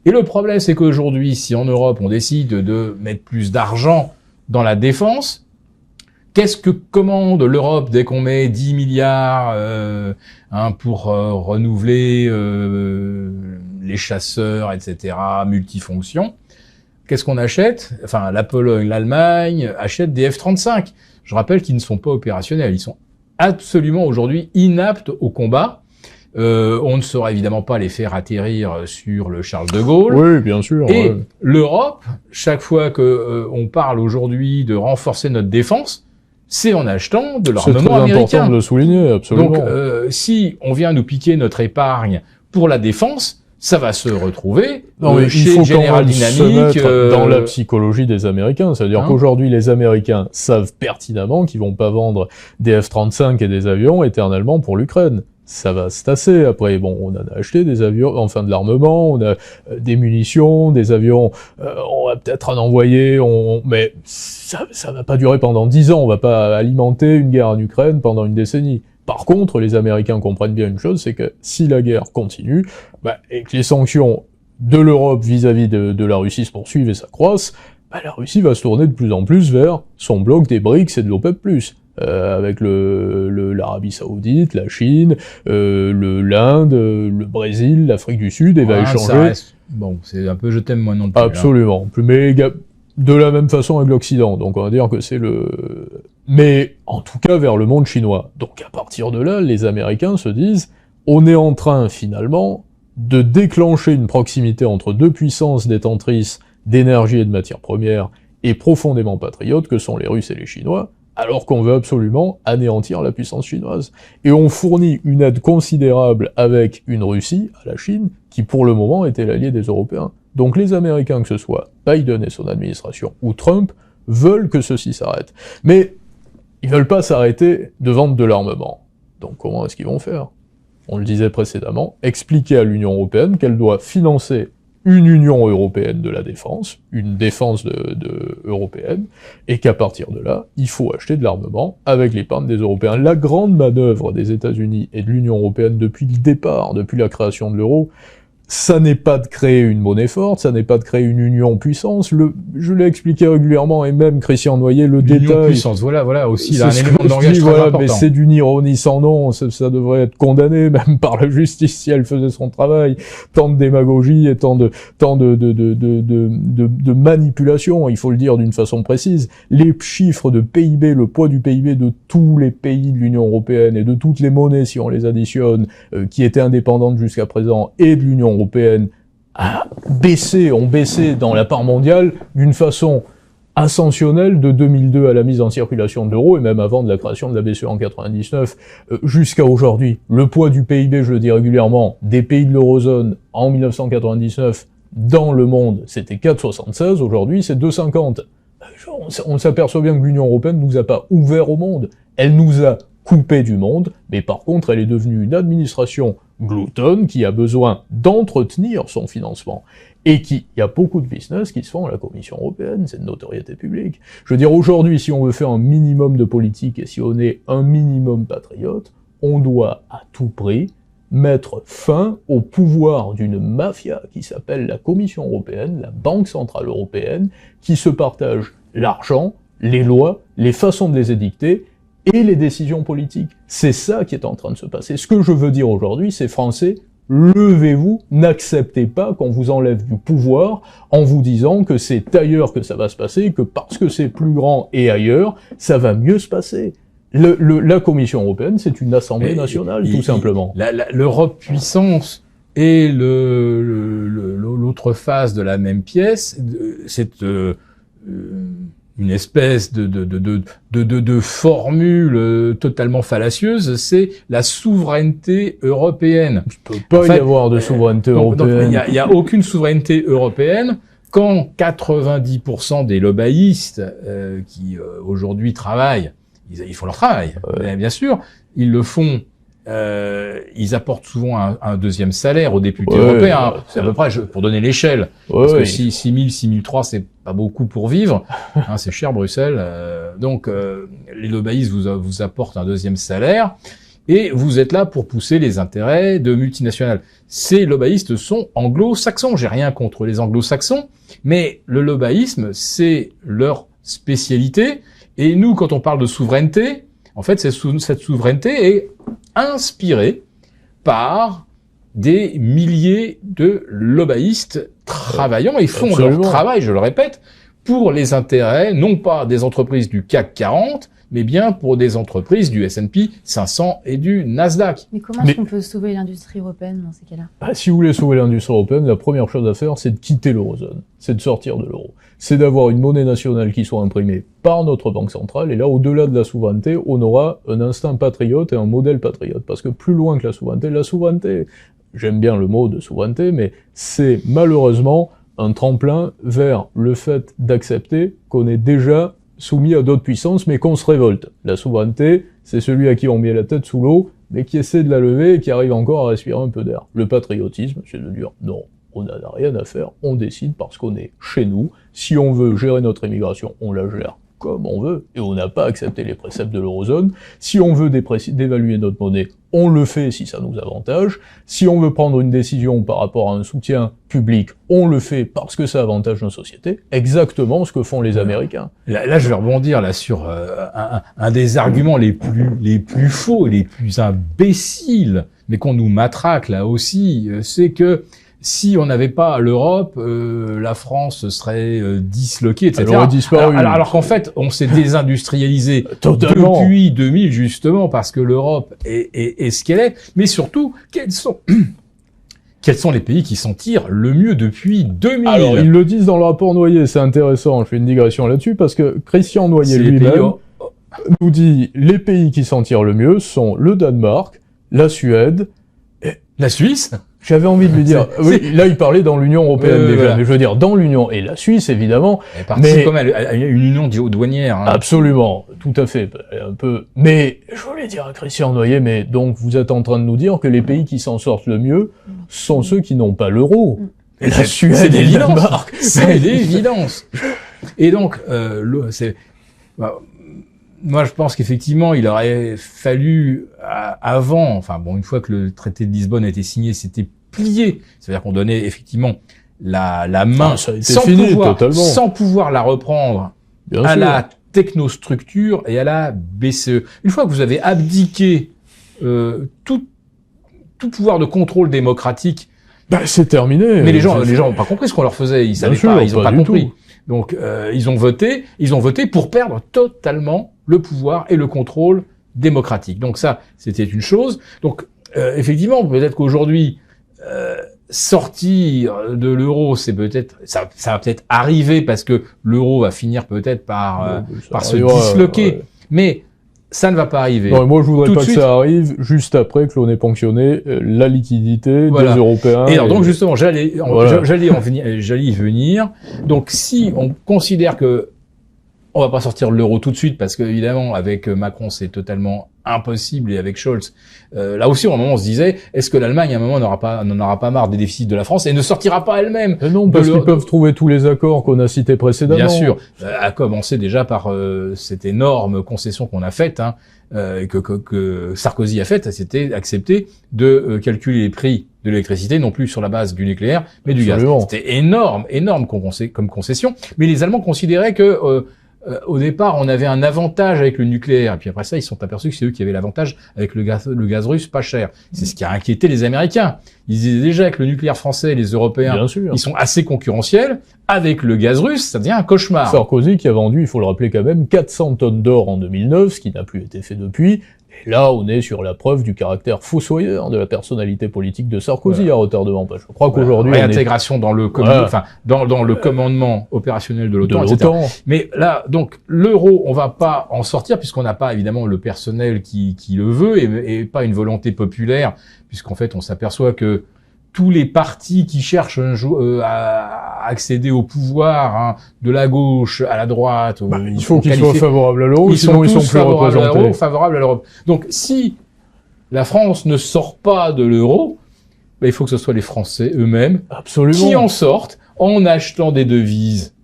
Et le problème, c'est qu'aujourd'hui, si en Europe, on décide de mettre plus d'argent dans la défense, qu'est-ce que commande l'Europe dès qu'on met 10 milliards pour renouveler les chasseurs, etc., multifonctions? Qu'est-ce qu'on achète? Enfin, la Pologne, l'Allemagne achètent des F-35. Je rappelle qu'ils ne sont pas opérationnels. Ils sont absolument aujourd'hui inaptes au combat. On ne saura évidemment pas les faire atterrir sur le Charles de Gaulle. Oui, bien sûr. Et l'Europe, chaque fois que on parle aujourd'hui de renforcer notre défense, c'est en achetant de l'armement américain. C'est très important de le souligner, absolument. Donc, si on vient nous piquer notre épargne pour la défense, ça va se retrouver chez General Dynamics. Il faut se mettre dans la psychologie des Américains. C'est-à-dire qu'aujourd'hui, les Américains savent pertinemment qu'ils vont pas vendre des F-35 et des avions éternellement pour l'Ukraine. Ça va se tasser. Après, bon, on en a acheté des avions, enfin de l'armement, on a des munitions, des avions, on va peut-être en envoyer, mais ça va pas durer pendant 10 ans. On va pas alimenter une guerre en Ukraine pendant une décennie. Par contre, les Américains comprennent bien une chose, c'est que si la guerre continue, et que les sanctions de l'Europe vis-à-vis de la Russie se poursuivent et s'accroissent, la Russie va se tourner de plus en plus vers son bloc des BRICS et de l'OPEP+. Avec l'Arabie Saoudite, la Chine, l'Inde, le Brésil, l'Afrique du Sud, et va échanger. Bon, c'est un peu je t'aime moi non plus. Absolument. Mais de la même façon avec l'Occident. Donc on va dire que c'est mais en tout cas vers le monde chinois. Donc à partir de là, les Américains se disent, on est en train finalement de déclencher une proximité entre deux puissances détentrices d'énergie et de matières premières et profondément patriotes que sont les Russes et les Chinois, alors qu'on veut absolument anéantir la puissance chinoise. Et on fournit une aide considérable avec une Russie, à la Chine, qui pour le moment était l'allié des Européens. Donc les Américains, que ce soit Biden et son administration, ou Trump, veulent que ceci s'arrête. Mais ils veulent pas s'arrêter de vendre de l'armement. Donc comment est-ce qu'ils vont faire? On le disait précédemment, expliquer à l'Union européenne qu'elle doit financer une Union européenne de la défense, une défense européenne, et qu'à partir de là, il faut acheter de l'armement avec l'épargne des Européens. La grande manœuvre des États-Unis et de l'Union européenne depuis le départ, depuis la création de l'euro, ça n'est pas de créer une monnaie forte, ça n'est pas de créer une union puissance. Je l'ai expliqué régulièrement, et même Christian Noyer le détaille. Union puissance, voilà aussi, il a un élément de langage très important. Mais c'est d'une ironie sans nom, ça devrait être condamné même par la justice si elle faisait son travail. Tant de démagogie et tant de manipulation, il faut le dire d'une façon précise. Les chiffres de PIB, le poids du PIB de tous les pays de l'Union européenne et de toutes les monnaies, si on les additionne, qui étaient indépendantes jusqu'à présent, et de l'Union européenne ont baissé dans la part mondiale d'une façon ascensionnelle de 2002 à la mise en circulation de l'euro, et même avant de la création de la BCE en 99, jusqu'à aujourd'hui. Le poids du PIB, je le dis régulièrement, des pays de l'eurozone en 1999 dans le monde, c'était 4,76, aujourd'hui c'est 2,50. On s'aperçoit bien que l'Union européenne nous a pas ouvert au monde, elle nous a coupé du monde, mais par contre elle est devenue une administration gloutonne qui a besoin d'entretenir son financement. Et il y a beaucoup de business qui se font à la Commission européenne, c'est de notoriété publique. Je veux dire, aujourd'hui, si on veut faire un minimum de politique et si on est un minimum patriote, on doit à tout prix mettre fin au pouvoir d'une mafia qui s'appelle la Commission européenne, la Banque centrale européenne, qui se partage l'argent, les lois, les façons de les édicter et les décisions politiques. C'est ça qui est en train de se passer. Ce que je veux dire aujourd'hui, c'est Français, levez-vous, n'acceptez pas qu'on vous enlève du pouvoir en vous disant que c'est ailleurs que ça va se passer, que parce que c'est plus grand et ailleurs, ça va mieux se passer. La Commission européenne, c'est une assemblée nationale, tout simplement. L'Europe puissance et l'autre face de la même pièce, c'est une espèce de formule totalement fallacieuse, c'est la souveraineté européenne. Il peut pas y avoir de souveraineté européenne. Il y a aucune souveraineté européenne quand 90% des lobbyistes qui aujourd'hui travaillent, ils font leur travail, bien sûr, ils le font. Ils apportent souvent un deuxième salaire aux députés européens. C'est à peu près, pour donner l'échelle. Parce que 6 000, 6 300, c'est pas beaucoup pour vivre. Hein, c'est cher, Bruxelles. Donc, les lobbyistes vous apportent un deuxième salaire. Et vous êtes là pour pousser les intérêts de multinationales. Ces lobbyistes sont anglo-saxons. J'ai rien contre les anglo-saxons. Mais le lobbyisme, c'est leur spécialité. Et nous, quand on parle de souveraineté, en fait, cette souveraineté est inspirée par des milliers de lobbyistes travaillant et font leur travail, je le répète, pour les intérêts, non pas des entreprises du CAC 40, mais bien pour des entreprises du S&P 500 et du Nasdaq. Mais comment est-ce qu'on peut sauver l'industrie européenne dans ces cas-là? Si vous voulez sauver l'industrie européenne, la première chose à faire, c'est de quitter l'eurozone, c'est de sortir de l'euro. C'est d'avoir une monnaie nationale qui soit imprimée par notre banque centrale, et là, au-delà de la souveraineté, on aura un instinct patriote et un modèle patriote. Parce que plus loin que la souveraineté, j'aime bien le mot de souveraineté, mais c'est malheureusement un tremplin vers le fait d'accepter qu'on est déjà soumis à d'autres puissances, mais qu'on se révolte. La souveraineté, c'est celui à qui on met la tête sous l'eau, mais qui essaie de la lever et qui arrive encore à respirer un peu d'air. Le patriotisme, c'est de dire non, on n'en a rien à faire, on décide parce qu'on est chez nous. Si on veut gérer notre immigration, on la gère comme on veut, et on n'a pas accepté les préceptes de l'eurozone. Si on veut dévaluer notre monnaie, on le fait si ça nous avantage. Si on veut prendre une décision par rapport à un soutien public, on le fait parce que ça avantage nos sociétés. Exactement ce que font les Américains. Là, je vais rebondir là sur un des arguments les plus faux et les plus imbéciles, mais qu'on nous matraque là aussi, c'est que si on n'avait pas l'Europe, la France serait disloquée, etc. Elle aurait disparu. Alors qu'en fait, on s'est désindustrialisé Totalement. Depuis 2000, justement, parce que l'Europe est ce qu'elle est. Mais surtout, quels sont les pays qui s'en tirent le mieux depuis 2000? Alors, ils le disent dans le rapport Noyer, c'est intéressant, je fais une digression là-dessus, parce que Christian Noyer lui-même nous dit les pays qui s'en tirent le mieux sont le Danemark, la Suède, la Suisse. J'avais envie de lui dire, oui, là il parlait dans l'Union européenne déjà, voilà. mais je veux dire dans l'Union et la Suisse évidemment. Elle participe comme à une union douanière. Hein. Absolument, tout à fait, un peu. Mais je voulais dire à Christian Noyer, mais donc vous êtes en train de nous dire que les pays qui s'en sortent le mieux sont ceux qui n'ont pas l'euro. Et la Suède et le Danemark. C'est l'évidence. Et donc, moi, je pense qu'effectivement, il aurait fallu, avant, enfin bon, une fois que le traité de Lisbonne a été signé, c'était plié. C'est-à-dire qu'on donnait effectivement la main sans pouvoir la reprendre la technostructure et à la BCE. Une fois que vous avez abdiqué tout pouvoir de contrôle démocratique, c'est terminé. Mais les gens n'ont pas compris ce qu'on leur faisait. Ils savaient pas, ils ont pas compris. Donc, ils ont voté pour perdre totalement le pouvoir et le contrôle démocratique. Donc ça, c'était une chose. Donc, effectivement, peut-être qu'aujourd'hui, sortir de l'euro, ça va peut-être arriver parce que l'euro va finir peut-être par se disloquer. Ouais. Mais ça ne va pas arriver. Non, moi, je voudrais pas que ça arrive juste après que l'on ait ponctionné la liquidité des Européens. Et alors, donc, justement, j'allais y venir. Donc, si on considère que on va pas sortir de l'euro tout de suite parce que, évidemment, avec Macron, c'est totalement impossible, et avec Scholz, là aussi, à un moment, on se disait, est-ce que l'Allemagne, à un moment, n'en aura pas marre des déficits de la France et ne sortira pas elle-même? Non, parce qu'ils peuvent trouver tous les accords qu'on a cités précédemment. Bien sûr, à commencer déjà par cette énorme concession qu'on a faite, hein, que Sarkozy a faite, c'était accepter de calculer les prix de l'électricité, non plus sur la base du nucléaire, mais du gaz. C'était énorme comme concession. Mais les Allemands considéraient que au départ, on avait un avantage avec le nucléaire, et puis après ça, ils se sont aperçus que c'est eux qui avaient l'avantage avec le gaz russe pas cher. C'est ce qui a inquiété les Américains. Ils disaient déjà avec le nucléaire français, les Européens, ils sont assez concurrentiels. Avec le gaz russe, ça devient un cauchemar. Sarkozy qui a vendu, il faut le rappeler quand même, 400 tonnes d'or en 2009, ce qui n'a plus été fait depuis. Et là, on est sur la preuve du caractère fossoyeur de la personnalité politique de Sarkozy à retardement. Je crois qu'aujourd'hui, réintégration dans le dans le commandement opérationnel de l'OTAN, etc. Mais là, donc l'euro, on va pas en sortir puisqu'on n'a pas évidemment le personnel qui le veut et pas une volonté populaire, puisqu'en fait, on s'aperçoit que tous les partis qui cherchent à accéder au pouvoir, de la gauche à la droite, il faut qu'ils soient favorables à l'euro, sinon ils sont plus représentés. Favorables à l'Europe. Donc, si la France ne sort pas de l'euro, il faut que ce soit les Français eux-mêmes qui en sortent en achetant des devises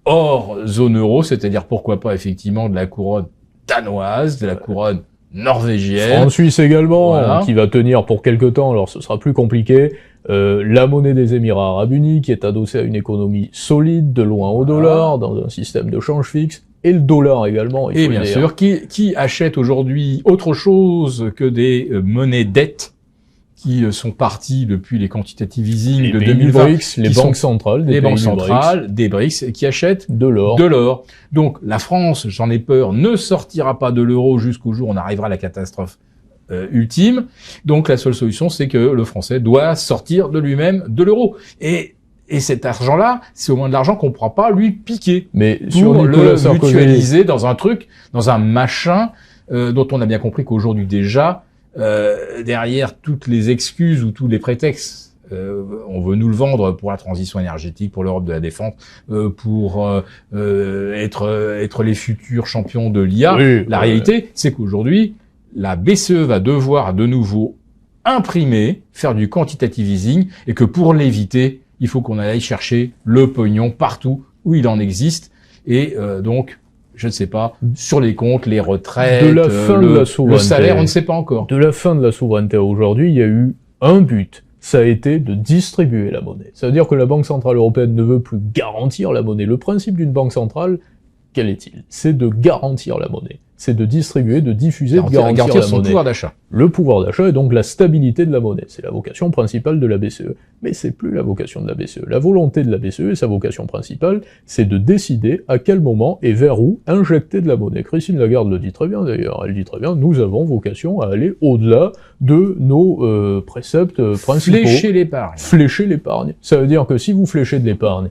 hors zone euro, c'est-à-dire pourquoi pas effectivement de la couronne danoise, de la couronne norvégienne. En Suisse également, qui va tenir pour quelque temps, alors ce sera plus compliqué. La monnaie des Émirats Arabes Unis, qui est adossée à une économie solide, de loin au dollar, dans un système de change fixe, et le dollar également. Et bien sûr, qui achète aujourd'hui autre chose que des monnaies dettes qui sont parties depuis les quantitative easing de 2020, les banques centrales, des BRICS, qui achètent de l'or. Donc la France, j'en ai peur, ne sortira pas de l'euro jusqu'au jour où on arrivera à la catastrophe ultime. Donc la seule solution, c'est que le Français doit sortir de lui-même de l'euro. Et cet argent-là, c'est au moins de l'argent qu'on ne pourra pas lui piquer. Mais pour le mutualiser dans un truc, dans un machin dont on a bien compris qu'aujourd'hui déjà, derrière toutes les excuses ou tous les prétextes, on veut nous le vendre pour la transition énergétique, pour l'Europe de la défense, pour être les futurs champions de l'IA. La réalité, c'est qu'aujourd'hui, la BCE va devoir de nouveau imprimer, faire du quantitative easing, et que pour l'éviter, il faut qu'on aille chercher le pognon partout où il en existe. Et donc, je ne sais pas, sur les comptes, les retraites, de la fin de la souveraineté, le salaire, on ne sait pas encore. De la fin de la souveraineté à aujourd'hui, il y a eu un but. Ça a été de distribuer la monnaie. Ça veut dire que la Banque Centrale Européenne ne veut plus garantir la monnaie. Le principe d'une banque centrale, quel est-il? C'est de garantir la monnaie. C'est de distribuer, de diffuser, de garantir la son monnaie. Pouvoir d'achat. Le pouvoir d'achat et donc la stabilité de la monnaie. C'est la vocation principale de la BCE. Mais c'est plus la vocation de la BCE. La volonté de la BCE et sa vocation principale, c'est de décider à quel moment et vers où injecter de la monnaie. Christine Lagarde le dit très bien d'ailleurs. Elle dit très bien, nous avons vocation à aller au-delà de nos préceptes principaux. Flécher l'épargne. Flécher l'épargne. Ça veut dire que si vous fléchez de l'épargne,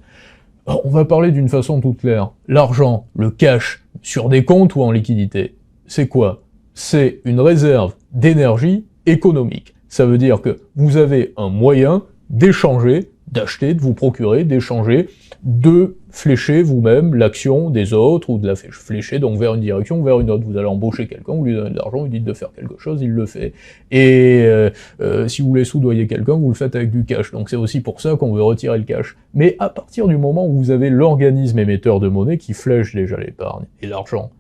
on va parler d'une façon toute claire. L'argent, le cash, sur des comptes ou en liquidité, c'est quoi? C'est une réserve d'énergie économique. Ça veut dire que vous avez un moyen d'échanger, d'acheter, de vous procurer, d'échanger, de flécher vous-même l'action des autres, ou de la flécher donc vers une direction ou vers une autre. Vous allez embaucher quelqu'un, vous lui donnez de l'argent, vous lui dites de faire quelque chose, il le fait. Et si vous voulez soudoyer quelqu'un, vous le faites avec du cash. Donc c'est aussi pour ça qu'on veut retirer le cash. Mais à partir du moment où vous avez l'organisme émetteur de monnaie qui flèche déjà l'épargne et l'argent,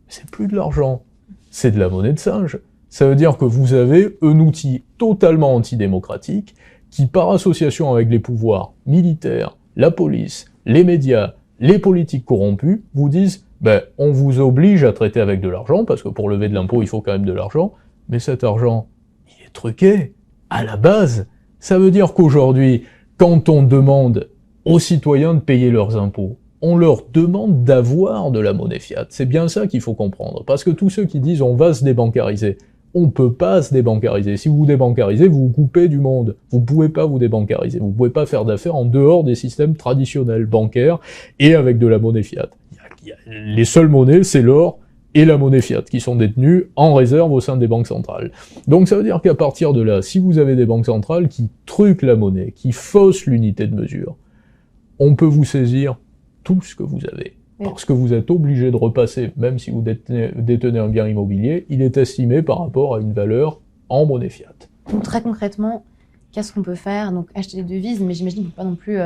c'est plus de l'argent, c'est de la monnaie de singe. Ça veut dire que vous avez un outil totalement antidémocratique qui, par association avec les pouvoirs militaires, la police, les médias, les politiques corrompus, vous disent « on vous oblige à traiter avec de l'argent, parce que pour lever de l'impôt, il faut quand même de l'argent, mais cet argent, il est truqué, à la base. » Ça veut dire qu'aujourd'hui, quand on demande aux citoyens de payer leurs impôts, on leur demande d'avoir de la monnaie fiat. C'est bien ça qu'il faut comprendre, parce que tous ceux qui disent « on va se débancariser », on peut pas se débancariser. Si vous vous débancarisez, vous vous coupez du monde. Vous pouvez pas vous débancariser. Vous pouvez pas faire d'affaires en dehors des systèmes traditionnels bancaires et avec de la monnaie fiat. Les seules monnaies, c'est l'or et la monnaie fiat qui sont détenues en réserve au sein des banques centrales. Donc ça veut dire qu'à partir de là, si vous avez des banques centrales qui truquent la monnaie, qui faussent l'unité de mesure, on peut vous saisir tout ce que vous avez. Parce que vous êtes obligé de repasser, même si vous détenez un bien immobilier, il est estimé par rapport à une valeur en monnaie fiat. Donc très concrètement, qu'est-ce qu'on peut faire? Donc acheter des devises, mais j'imagine qu'on ne peut pas non plus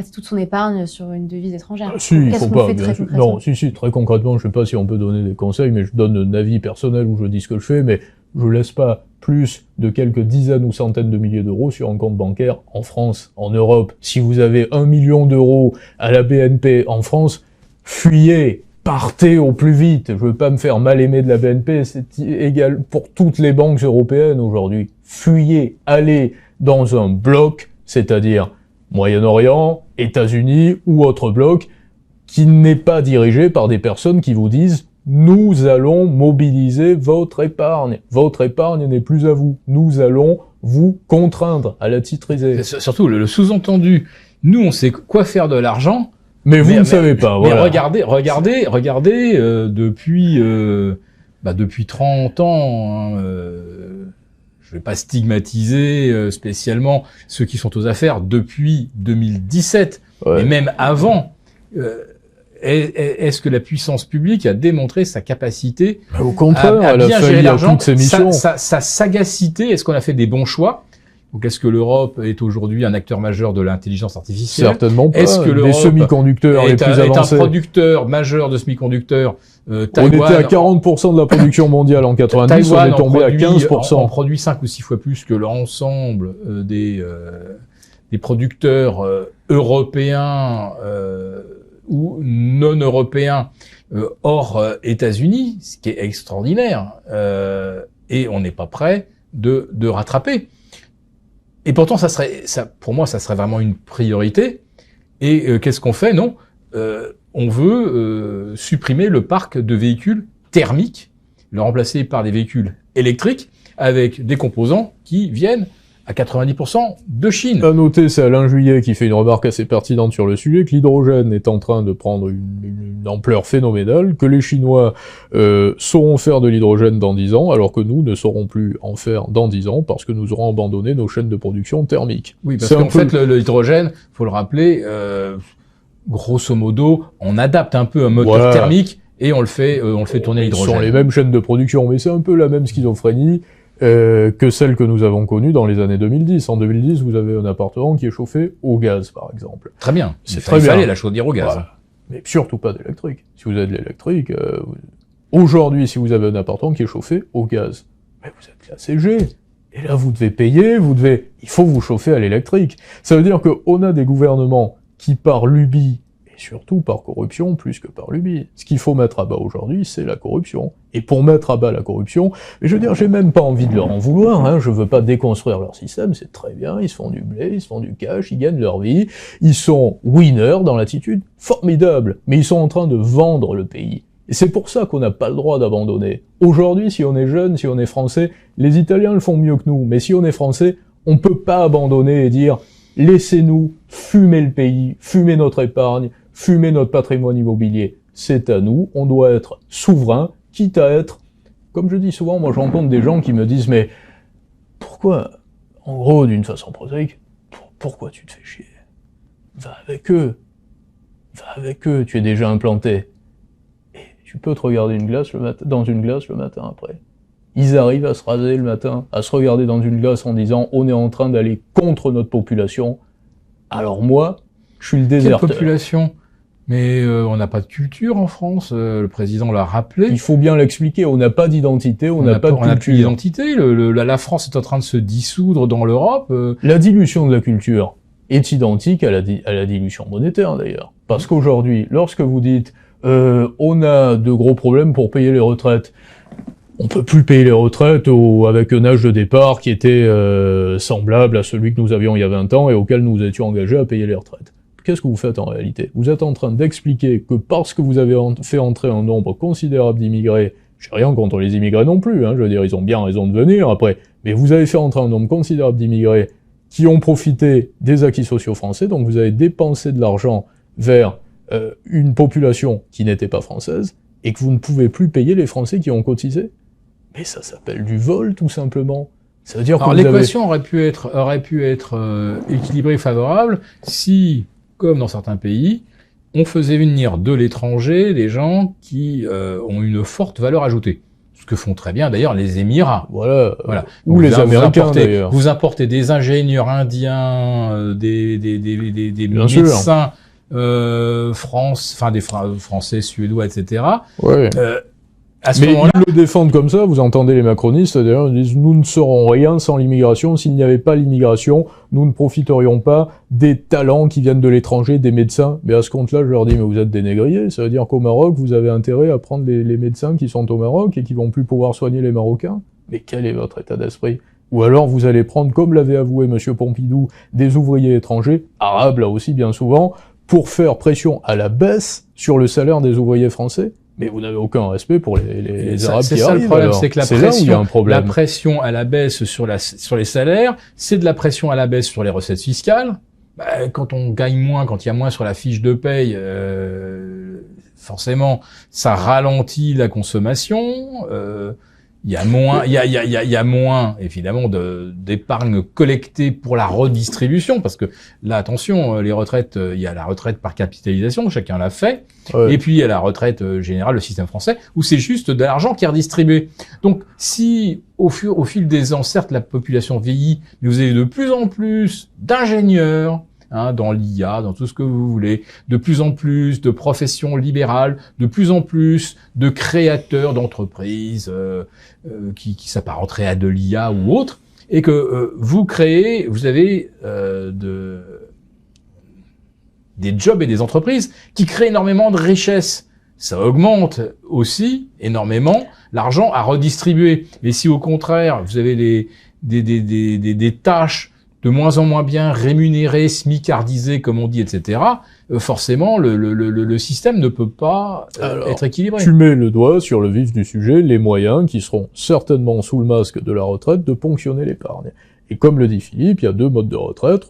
passer toute son épargne sur une devise étrangère. Si, il Qu'est-ce faut qu'on pas, fait bien très sûr. concrètement? Non, si, très concrètement, je sais pas si on peut donner des conseils, mais je donne un avis personnel où je dis ce que je fais, mais je laisse pas plus de quelques dizaines ou centaines de milliers d'euros sur un compte bancaire en France, en Europe. Si vous avez 1 million d'euros à la BNP en France, fuyez, partez au plus vite. Je veux pas me faire mal aimer de la BNP, c'est égal pour toutes les banques européennes aujourd'hui. Fuyez, allez dans un bloc, c'est-à-dire Moyen-Orient, États-Unis ou autre bloc, qui n'est pas dirigé par des personnes qui vous disent « Nous allons mobiliser votre épargne. Votre épargne n'est plus à vous. Nous allons vous contraindre à la titriser. » Surtout le sous-entendu. Nous, on sait quoi faire de l'argent. Mais vous ne savez pas, voilà. Mais regardez, depuis 30 ans, je vais pas stigmatiser spécialement ceux qui sont aux affaires depuis 2017, Ouais. mais même avant. Est-ce que la puissance publique a démontré sa capacité Au contraire, à elle a bien gérer failli à l'argent, toutes ses missions. sa sagacité? Est-ce qu'on a fait des bons choix? Donc, est-ce que l'Europe est aujourd'hui un acteur majeur de l'intelligence artificielle? Certainement pas. Est-ce que les l'Europe semi-conducteurs les plus avancés. Est un producteur majeur de semi-conducteurs? On Taïwan, était à 40% de la production mondiale en 90, Taïwan on est tombé à 15%. on produit 5 ou 6 fois plus que l'ensemble des producteurs européens ou non européens hors États-Unis, ce qui est extraordinaire. Et on n'est pas prêt de rattraper. Et pourtant, pour moi, ça serait vraiment une priorité. Et qu'est-ce qu'on fait? Non, on veut supprimer le parc de véhicules thermiques, le remplacer par des véhicules électriques avec des composants qui viennent à 90% de Chine. À noter, c'est Alain Juillet qui fait une remarque assez pertinente sur le sujet, que l'hydrogène est en train de prendre une ampleur phénoménale, que les Chinois sauront faire de l'hydrogène dans 10 ans, alors que nous ne saurons plus en faire dans 10 ans, parce que nous aurons abandonné nos chaînes de production thermiques. Oui, parce qu'en fait, l'hydrogène, faut le rappeler, grosso modo, on adapte un peu un moteur thermique et on le fait tourner à l'hydrogène. Ce sont les mêmes chaînes de production, mais c'est un peu la même schizophrénie que celle que nous avons connue dans les années 2010. En 2010, vous avez un appartement qui est chauffé au gaz, par exemple. Très bien. C'est très bien. Il fallait la chaudière au gaz. Voilà. Mais surtout pas d'électrique. Si vous avez de l'électrique, aujourd'hui, si vous avez un appartement qui est chauffé au gaz, mais vous êtes classé G. Et là, vous devez payer, il faut vous chauffer à l'électrique. Ça veut dire qu'on a des gouvernements qui, par lubie, et surtout par corruption, plus que par lubie. Ce qu'il faut mettre à bas aujourd'hui, c'est la corruption. Et pour mettre à bas la corruption, et je veux dire, j'ai même pas envie de leur en vouloir, hein, je veux pas déconstruire leur système, c'est très bien, ils se font du blé, ils se font du cash, ils gagnent leur vie, ils sont winners dans l'attitude, formidable, mais ils sont en train de vendre le pays. Et c'est pour ça qu'on n'a pas le droit d'abandonner. Aujourd'hui, si on est jeune, si on est français, les Italiens le font mieux que nous, mais si on est français, on peut pas abandonner et dire « laissez-nous fumer le pays, fumer notre épargne, fumer notre patrimoine immobilier. C'est à nous, on doit être souverain, quitte à être... » Comme je dis souvent, moi je rencontre des gens qui me disent « mais pourquoi, en gros, d'une façon prosaïque, pourquoi tu te fais chier? Va avec eux, tu es déjà implanté. » Tu peux te regarder dans une glace le matin après. Ils arrivent à se raser le matin, à se regarder dans une glace en disant « on est en train d'aller contre notre population ». Alors moi, je suis le déserteur. Quelle population? Mais on n'a pas de culture en France, le président l'a rappelé. Il faut bien l'expliquer, on n'a pas d'identité, on n'a pas de culture. On n'a plus d'identité, la France est en train de se dissoudre dans l'Europe. La dilution de la culture est identique à la dilution monétaire d'ailleurs. Parce qu'aujourd'hui, lorsque vous dites on a de gros problèmes pour payer les retraites. On peut plus payer les retraites avec un âge de départ qui était semblable à celui que nous avions il y a 20 ans et auquel nous étions engagés à payer les retraites. Qu'est-ce que vous faites en réalité? Vous êtes en train d'expliquer que parce que vous avez fait entrer un nombre considérable d'immigrés, j'ai rien contre les immigrés non plus, hein, je veux dire, ils ont bien raison de venir après, mais vous avez fait entrer un nombre considérable d'immigrés qui ont profité des acquis sociaux français, donc vous avez dépensé de l'argent vers une population qui n'était pas française, et que vous ne pouvez plus payer les Français qui ont cotisé. Mais ça s'appelle du vol, tout simplement. Ça veut dire que l'équation aurait pu être équilibrée et favorable si, comme dans certains pays, on faisait venir de l'étranger des gens qui ont une forte valeur ajoutée. Ce que font très bien d'ailleurs les Émirats. Voilà. Ou Donc, les Américains d'ailleurs. Vous importez des ingénieurs indiens, des Bien médecins français, suédois, etc. Ouais. À ce Mais moment-là, ils le défendent comme ça, vous entendez les macronistes, d'ailleurs, ils disent « Nous ne serons rien sans l'immigration, s'il n'y avait pas l'immigration, nous ne profiterions pas des talents qui viennent de l'étranger, des médecins. » Mais à ce compte-là, je leur dis « Mais vous êtes des négriers, ça veut dire qu'au Maroc, vous avez intérêt à prendre les médecins qui sont au Maroc et qui vont plus pouvoir soigner les Marocains. Mais quel est votre état d'esprit ? Ou alors vous allez prendre, comme l'avait avoué M. Pompidou, des ouvriers étrangers, arabes là aussi bien souvent, pour faire pression à la baisse sur le salaire des ouvriers français. Mais vous n'avez aucun respect pour les Arabes qui arrivent. C'est ça le problème, c'est que la pression à la baisse sur les salaires, c'est de la pression à la baisse sur les recettes fiscales. Quand on gagne moins, quand il y a moins sur la fiche de paye, forcément, ça ralentit la consommation. Il y a moins, évidemment, d'épargne collectée pour la redistribution, parce que là, attention, les retraites, il y a la retraite par capitalisation, chacun l'a fait, et puis il y a la retraite générale, le système français, où c'est juste de l'argent qui est redistribué. Donc, si au fil des ans, certes, la population vieillit, mais vous avez de plus en plus d'ingénieurs, dans l'IA, dans tout ce que vous voulez, de plus en plus de professions libérales, de plus en plus de créateurs d'entreprises qui s'apparenteraient à de l'IA ou autre, et que vous avez des jobs et des entreprises qui créent énormément de richesses. Ça augmente aussi énormément l'argent à redistribuer. Mais si au contraire, vous avez des tâches de moins en moins bien rémunérés, smicardisés, comme on dit, etc., forcément, le système ne peut pas être équilibré. Tu mets le doigt sur le vif du sujet, les moyens qui seront certainement sous le masque de la retraite de ponctionner l'épargne. Et comme le dit Philippe, il y a deux modes de retraite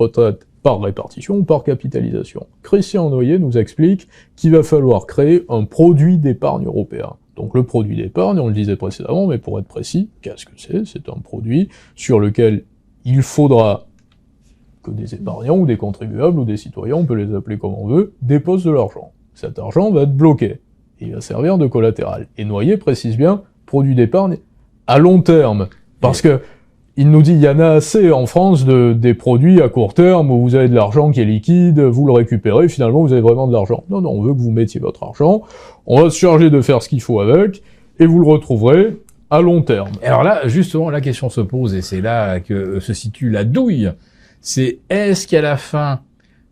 par répartition ou par capitalisation. Christian Noyer nous explique qu'il va falloir créer un produit d'épargne européen. Donc le produit d'épargne, on le disait précédemment, mais pour être précis, qu'est-ce que c'est ? C'est un produit sur lequel il faudra que des épargnants ou des contribuables ou des citoyens, on peut les appeler comme on veut, déposent de l'argent. Cet argent va être bloqué. Il va servir de collatéral. Et Noyer précise bien, produit d'épargne à long terme. Parce que il nous dit, il y en a assez en France des produits à court terme où vous avez de l'argent qui est liquide, vous le récupérez, finalement vous avez vraiment de l'argent. Non, on veut que vous mettiez votre argent, on va se charger de faire ce qu'il faut avec, et vous le retrouverez à long terme. Alors là, justement, la question se pose, et c'est là que se situe la douille. C'est est-ce qu'à la fin,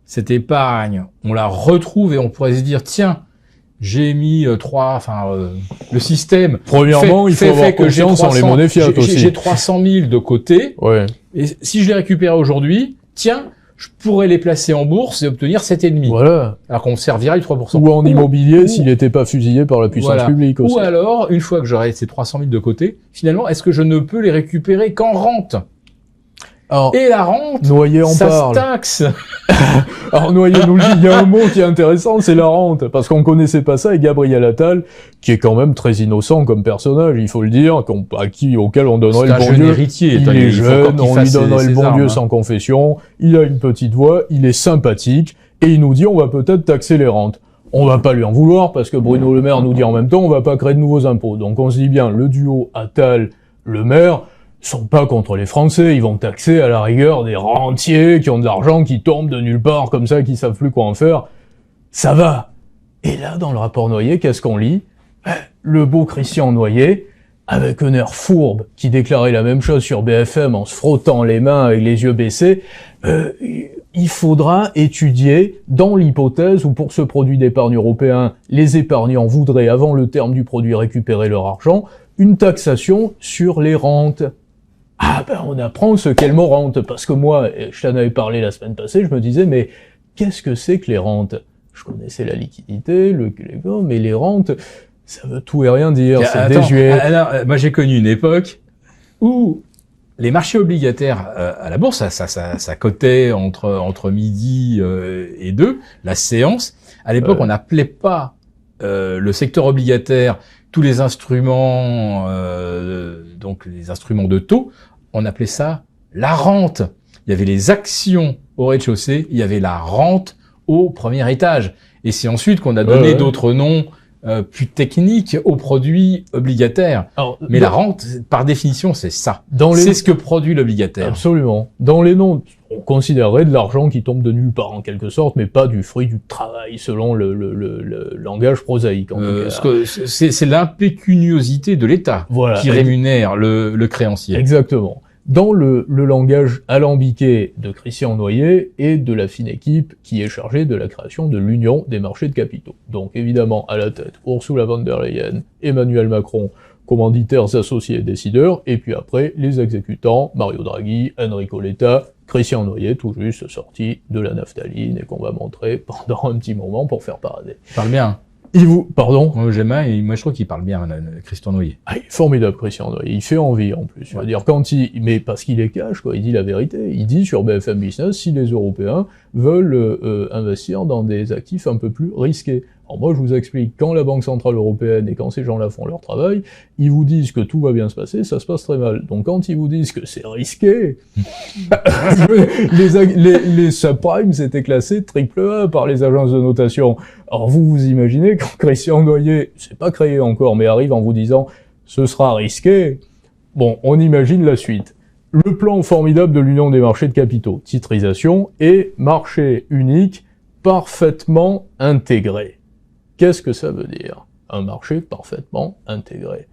cette épargne, on la retrouve et on pourrait se dire, tiens, j'ai mis le système. Premièrement, il faut avoir confiance en les monnaies fiat aussi. J'ai 300 000 de côté. Ouais. Et si je les récupère aujourd'hui, tiens, je pourrais les placer en bourse et obtenir 7,5. Voilà. Alors qu'on servira les 3%. Ou en immobilier s'il n'était pas fusillé par la puissance publique aussi. Ou alors, une fois que j'aurai ces 300 000 de côté, finalement, est-ce que je ne peux les récupérer qu'en rente? Alors, et la rente, Noyer en ça parle. se taxe. Alors Noyer nous le dit, il y a un mot qui est intéressant, c'est la rente, parce qu'on connaissait pas ça, et Gabriel Attal, qui est quand même très innocent comme personnage, il faut le dire, auquel on donnerait le bon Dieu. Héritier, il est jeune, on lui donnerait le bon Dieu sans confession, il a une petite voix, il est sympathique, et il nous dit on va peut-être taxer les rentes. On va pas lui en vouloir, parce que Bruno Le Maire nous dit en même temps on va pas créer de nouveaux impôts. Donc on se dit bien, le duo Attal-Le Maire sont pas contre les Français, ils vont taxer à la rigueur des rentiers qui ont de l'argent, qui tombent de nulle part comme ça, qui savent plus quoi en faire. Ça va. Et là, dans le rapport Noyer, qu'est-ce qu'on lit ? Le beau Christian Noyer, avec un air fourbe, qui déclarait la même chose sur BFM en se frottant les mains avec les yeux baissés, il faudra étudier dans l'hypothèse où pour ce produit d'épargne européen, les épargnants voudraient, avant le terme du produit, récupérer leur argent, une taxation sur les rentes. Ah ben on apprend ce qu'est le mot rente, parce que moi, je t'en avais parlé la semaine passée, je me disais, mais qu'est-ce que c'est que les rentes ? Je connaissais la liquidité, mais les rentes, ça veut tout et rien dire, c'est désuet. Alors, moi j'ai connu une époque où les marchés obligataires à la bourse, ça cotait entre midi et 2, la séance. À l'époque, on n'appelait pas le secteur obligataire tous les instruments, donc les instruments de taux, on appelait ça la rente. Il y avait les actions au rez-de-chaussée, il y avait la rente au premier étage. Et c'est ensuite qu'on a donné d'autres noms plus technique aux produits obligataires. Alors, Mais la rente, par définition, c'est ça. dans les... C'est ce que produit l'obligataire. Absolument. Dans les noms, on considérerait de l'argent qui tombe de nulle part en quelque sorte, mais pas du fruit du travail, selon le langage prosaïque. En tout cas. C'est l'impécuniosité de l'État Voilà. qui rémunère le créancier. Exactement. Dans le langage alambiqué de Christian Noyer et de la fine équipe qui est chargée de la création de l'Union des marchés de capitaux. Donc évidemment, à la tête, Ursula von der Leyen, Emmanuel Macron, commanditaires associés et décideurs, et puis après, les exécutants, Mario Draghi, Enrico Letta, Christian Noyer, tout juste sorti de la naphtaline et qu'on va montrer pendant un petit moment pour faire parader. Il parle bien. Pardon? Moi, j'aime bien, et moi, je trouve qu'il parle bien, Christian Noyer. Ah, il est formidable, Christian Noyer. Il fait envie, en plus. Je veux dire, mais parce qu'il est cash, quoi. Il dit la vérité. Il dit sur BFM Business si les Européens veulent investir dans des actifs un peu plus risqués. Alors moi, je vous explique, quand la Banque Centrale Européenne et quand ces gens-là font leur travail, ils vous disent que tout va bien se passer, ça se passe très mal. Donc quand ils vous disent que c'est risqué, les subprimes étaient classés AAA par les agences de notation. Alors vous imaginez quand Christian Noyer, c'est pas créé encore, mais arrive en vous disant ce sera risqué, bon, on imagine la suite. Le plan formidable de l'Union des marchés de capitaux, titrisation et marché unique parfaitement intégré. Qu'est-ce que ça veut dire? Un marché parfaitement intégré.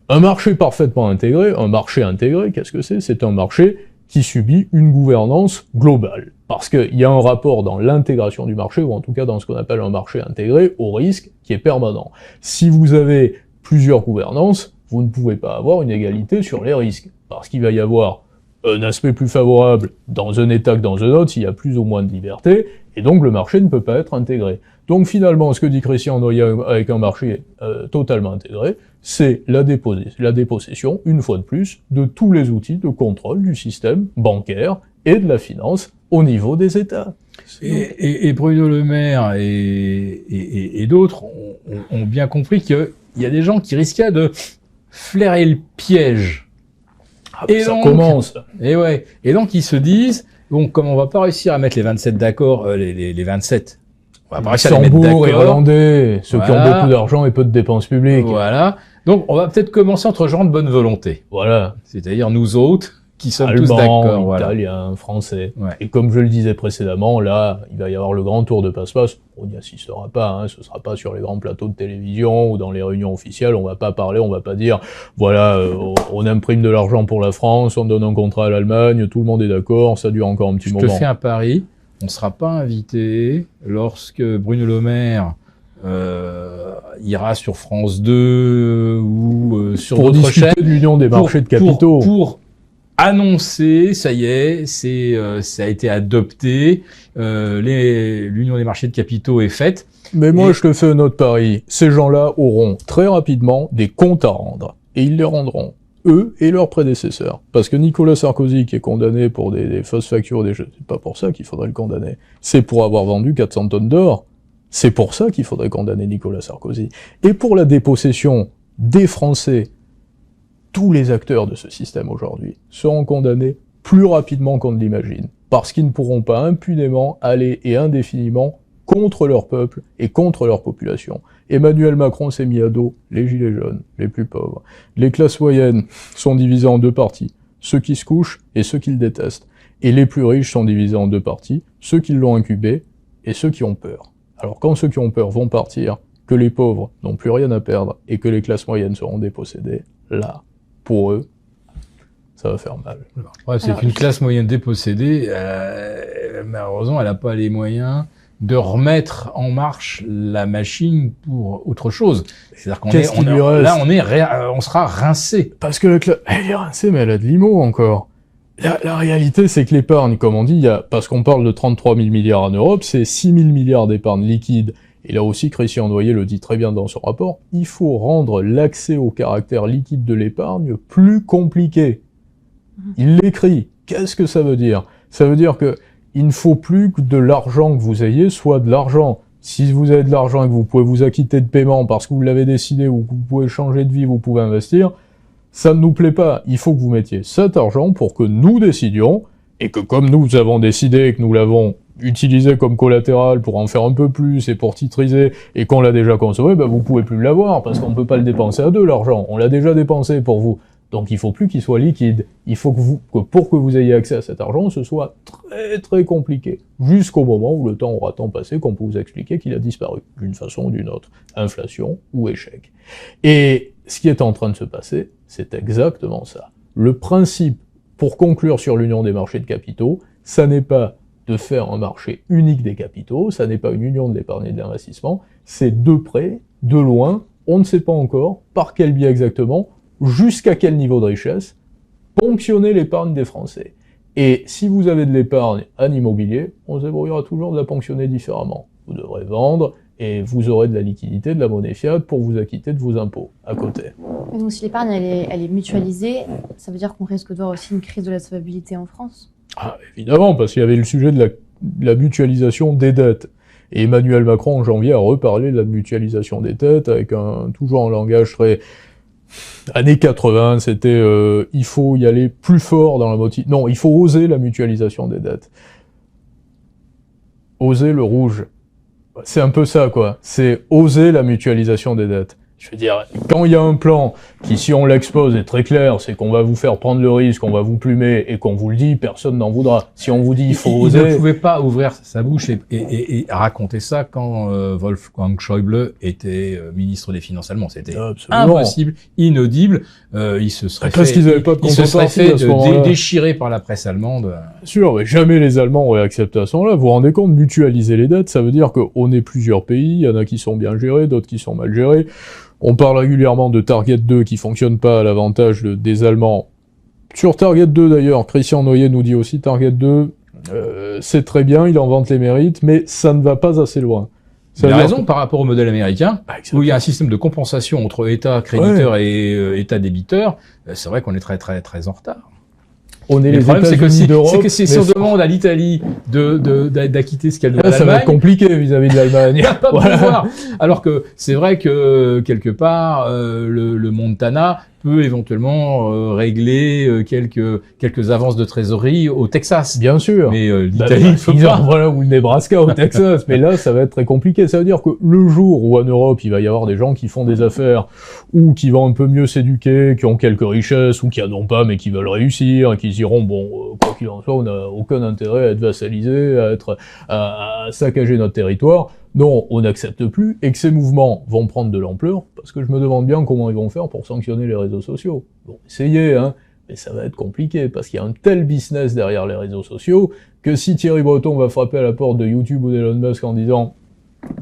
Un marché parfaitement intégré, un marché intégré, qu'est-ce que c'est? C'est un marché qui subit une gouvernance globale. Parce qu'il y a un rapport dans l'intégration du marché, ou en tout cas dans ce qu'on appelle un marché intégré, au risque qui est permanent. Si vous avez plusieurs gouvernances, vous ne pouvez pas avoir une égalité sur les risques. Parce qu'il va y avoir un aspect plus favorable dans un État que dans un autre, s'il y a plus ou moins de liberté, et donc le marché ne peut pas être intégré. Donc finalement, ce que dit Christian Noyer avec un marché totalement intégré, c'est la dépossession, une fois de plus, de tous les outils de contrôle du système bancaire et de la finance au niveau des États. Et Bruno Le Maire et d'autres ont bien compris qu'il y a des gens qui risquaient de flairer le piège. Ah, et ça donc, commence. Et ouais. Et donc ils se disent, bon, comme on va pas réussir à mettre les 27 d'accord, les 27, on va pas réussir à les mettre d'accord. Irlandais, ceux qui ont beaucoup d'argent et peu de dépenses publiques. Voilà. Donc on va peut-être commencer entre gens de bonne volonté. Voilà. C'est-à-dire nous autres, qui sommes Allemands, tous d'accord. Italiens, voilà. Français. Ouais. Et comme je le disais précédemment, là, il va y avoir le grand tour de passe-passe. On n'y assistera pas, hein, ce sera pas sur les grands plateaux de télévision ou dans les réunions officielles. On va pas parler, on va pas dire, voilà, on imprime de l'argent pour la France, on donne un contrat à l'Allemagne, tout le monde est d'accord, ça dure encore un petit moment. Je te fais un pari, on sera pas invité lorsque Bruno Le Maire ira sur France 2 ou sur d'autres chaînes de l'Union des marchés de capitaux. Pour annoncer, ça y est, ça a été adopté, l'Union des marchés de capitaux est faite. Mais moi, je te fais un autre pari. Ces gens-là auront très rapidement des comptes à rendre. Et ils les rendront, eux et leurs prédécesseurs. Parce que Nicolas Sarkozy, qui est condamné pour des fausses factures, c'est pas pour ça qu'il faudrait le condamner. C'est pour avoir vendu 400 tonnes d'or. C'est pour ça qu'il faudrait condamner Nicolas Sarkozy. Et pour la dépossession des Français, tous les acteurs de ce système aujourd'hui seront condamnés plus rapidement qu'on ne l'imagine, parce qu'ils ne pourront pas impunément aller et indéfiniment contre leur peuple et contre leur population. Emmanuel Macron s'est mis à dos les gilets jaunes, les plus pauvres. Les classes moyennes sont divisées en deux parties, ceux qui se couchent et ceux qui le détestent. Et les plus riches sont divisés en deux parties, ceux qui l'ont incubé et ceux qui ont peur. Alors quand ceux qui ont peur vont partir, que les pauvres n'ont plus rien à perdre et que les classes moyennes seront dépossédées, là, pour eux, ça va faire mal. Ouais, c'est qu'une classe moyenne dépossédée, malheureusement, elle n'a pas les moyens de remettre en marche la machine pour autre chose. C'est-à-dire on sera rincé. Parce que elle est rincée, mais elle a de l'IMO encore. La réalité, c'est que l'épargne, comme on dit, parce qu'on parle de 33 000 milliards en Europe, c'est 6 000 milliards d'épargne liquide. Et là aussi, Christian Noyer le dit très bien dans son rapport, il faut rendre l'accès au caractère liquide de l'épargne plus compliqué. Il l'écrit. Qu'est-ce que ça veut dire? Ça veut dire que il ne faut plus que de l'argent que vous ayez soit de l'argent. Si vous avez de l'argent et que vous pouvez vous acquitter de paiement parce que vous l'avez décidé ou que vous pouvez changer de vie, vous pouvez investir, ça ne nous plaît pas. Il faut que vous mettiez cet argent pour que nous décidions, et que comme nous avons décidé et que nous l'avons utilisé comme collatéral pour en faire un peu plus et pour titriser, et qu'on l'a déjà consommé, ben vous pouvez plus l'avoir, parce qu'on peut pas le dépenser à deux, l'argent. On l'a déjà dépensé pour vous. Donc il faut plus qu'il soit liquide. Il faut que pour que vous ayez accès à cet argent, ce soit très très compliqué. Jusqu'au moment où le temps aura tant passé qu'on peut vous expliquer qu'il a disparu, d'une façon ou d'une autre. Inflation ou échec. Et ce qui est en train de se passer, c'est exactement ça. Le principe, pour conclure sur l'union des marchés de capitaux, ça n'est pas de faire un marché unique des capitaux, ça n'est pas une union de l'épargne et de l'investissement, c'est de près, de loin, on ne sait pas encore, par quel biais exactement, jusqu'à quel niveau de richesse, ponctionner l'épargne des Français. Et si vous avez de l'épargne en immobilier, on se débrouillera toujours de la ponctionner différemment. Vous devrez vendre, et vous aurez de la liquidité, de la monnaie fiat pour vous acquitter de vos impôts à côté. Et donc si l'épargne elle est mutualisée, ça veut dire qu'on risque de voir aussi une crise de la solvabilité en France? Ah, évidemment, parce qu'il y avait le sujet de la mutualisation des dettes. Et Emmanuel Macron, en janvier, a reparlé de la mutualisation des dettes, avec toujours un langage très années 80, c'était il faut y aller plus fort dans la motivation. Non, il faut oser la mutualisation des dettes. Oser le rouge. C'est un peu ça, quoi. C'est oser la mutualisation des dettes. Je veux dire, quand il y a un plan qui, si on l'expose, est très clair, c'est qu'on va vous faire prendre le risque, on va vous plumer, et qu'on vous le dit, personne n'en voudra. Si on vous dit il faut oser... Il ne pouvait pas ouvrir sa bouche et raconter ça quand Wolfgang Schäuble était ministre des Finances allemand. C'était impossible, inaudible. Il se serait parce qu'ils n'avaient pas de fait déchirer par la presse allemande. Bien sûr, mais jamais les Allemands auraient accepté à ce moment-là. Vous vous rendez compte, mutualiser les dettes, ça veut dire qu'on est plusieurs pays, il y en a qui sont bien gérés, d'autres qui sont mal gérés. On parle régulièrement de Target 2 qui fonctionne pas à l'avantage des Allemands. Sur Target 2 d'ailleurs, Christian Noyer nous dit aussi Target 2, c'est très bien, il en vante les mérites, mais ça ne va pas assez loin. Il a raison par rapport au modèle américain, où il y a un système de compensation entre État créditeur et État débiteur. C'est vrai qu'on est très très très en retard. On est le problème, c'est que si on demande à l'Italie d'acquitter ce qu'elle doit à l'Allemagne, ça va être compliqué vis-à-vis de l'Allemagne. Il n'y a pas de pouvoir. Alors que c'est vrai que quelque part, le Montana peut éventuellement régler quelques avances de trésorerie au Texas. Bien sûr. Mais l'Italie, voilà, ou le Nebraska au Texas. Mais là, ça va être très compliqué. Ça veut dire que le jour où en Europe, il va y avoir des gens qui font des affaires ou qui vont un peu mieux s'éduquer, qui ont quelques richesses ou qui en ont pas mais qui veulent réussir et qui diront bon, quoi qu'il en soit, on n'a aucun intérêt à être vassalisé, à saccager notre territoire. Non, on n'accepte plus, et que ces mouvements vont prendre de l'ampleur, parce que je me demande bien comment ils vont faire pour sanctionner les réseaux sociaux. Bon, essayez, hein, mais ça va être compliqué, parce qu'il y a un tel business derrière les réseaux sociaux, que si Thierry Breton va frapper à la porte de YouTube ou d'Elon Musk en disant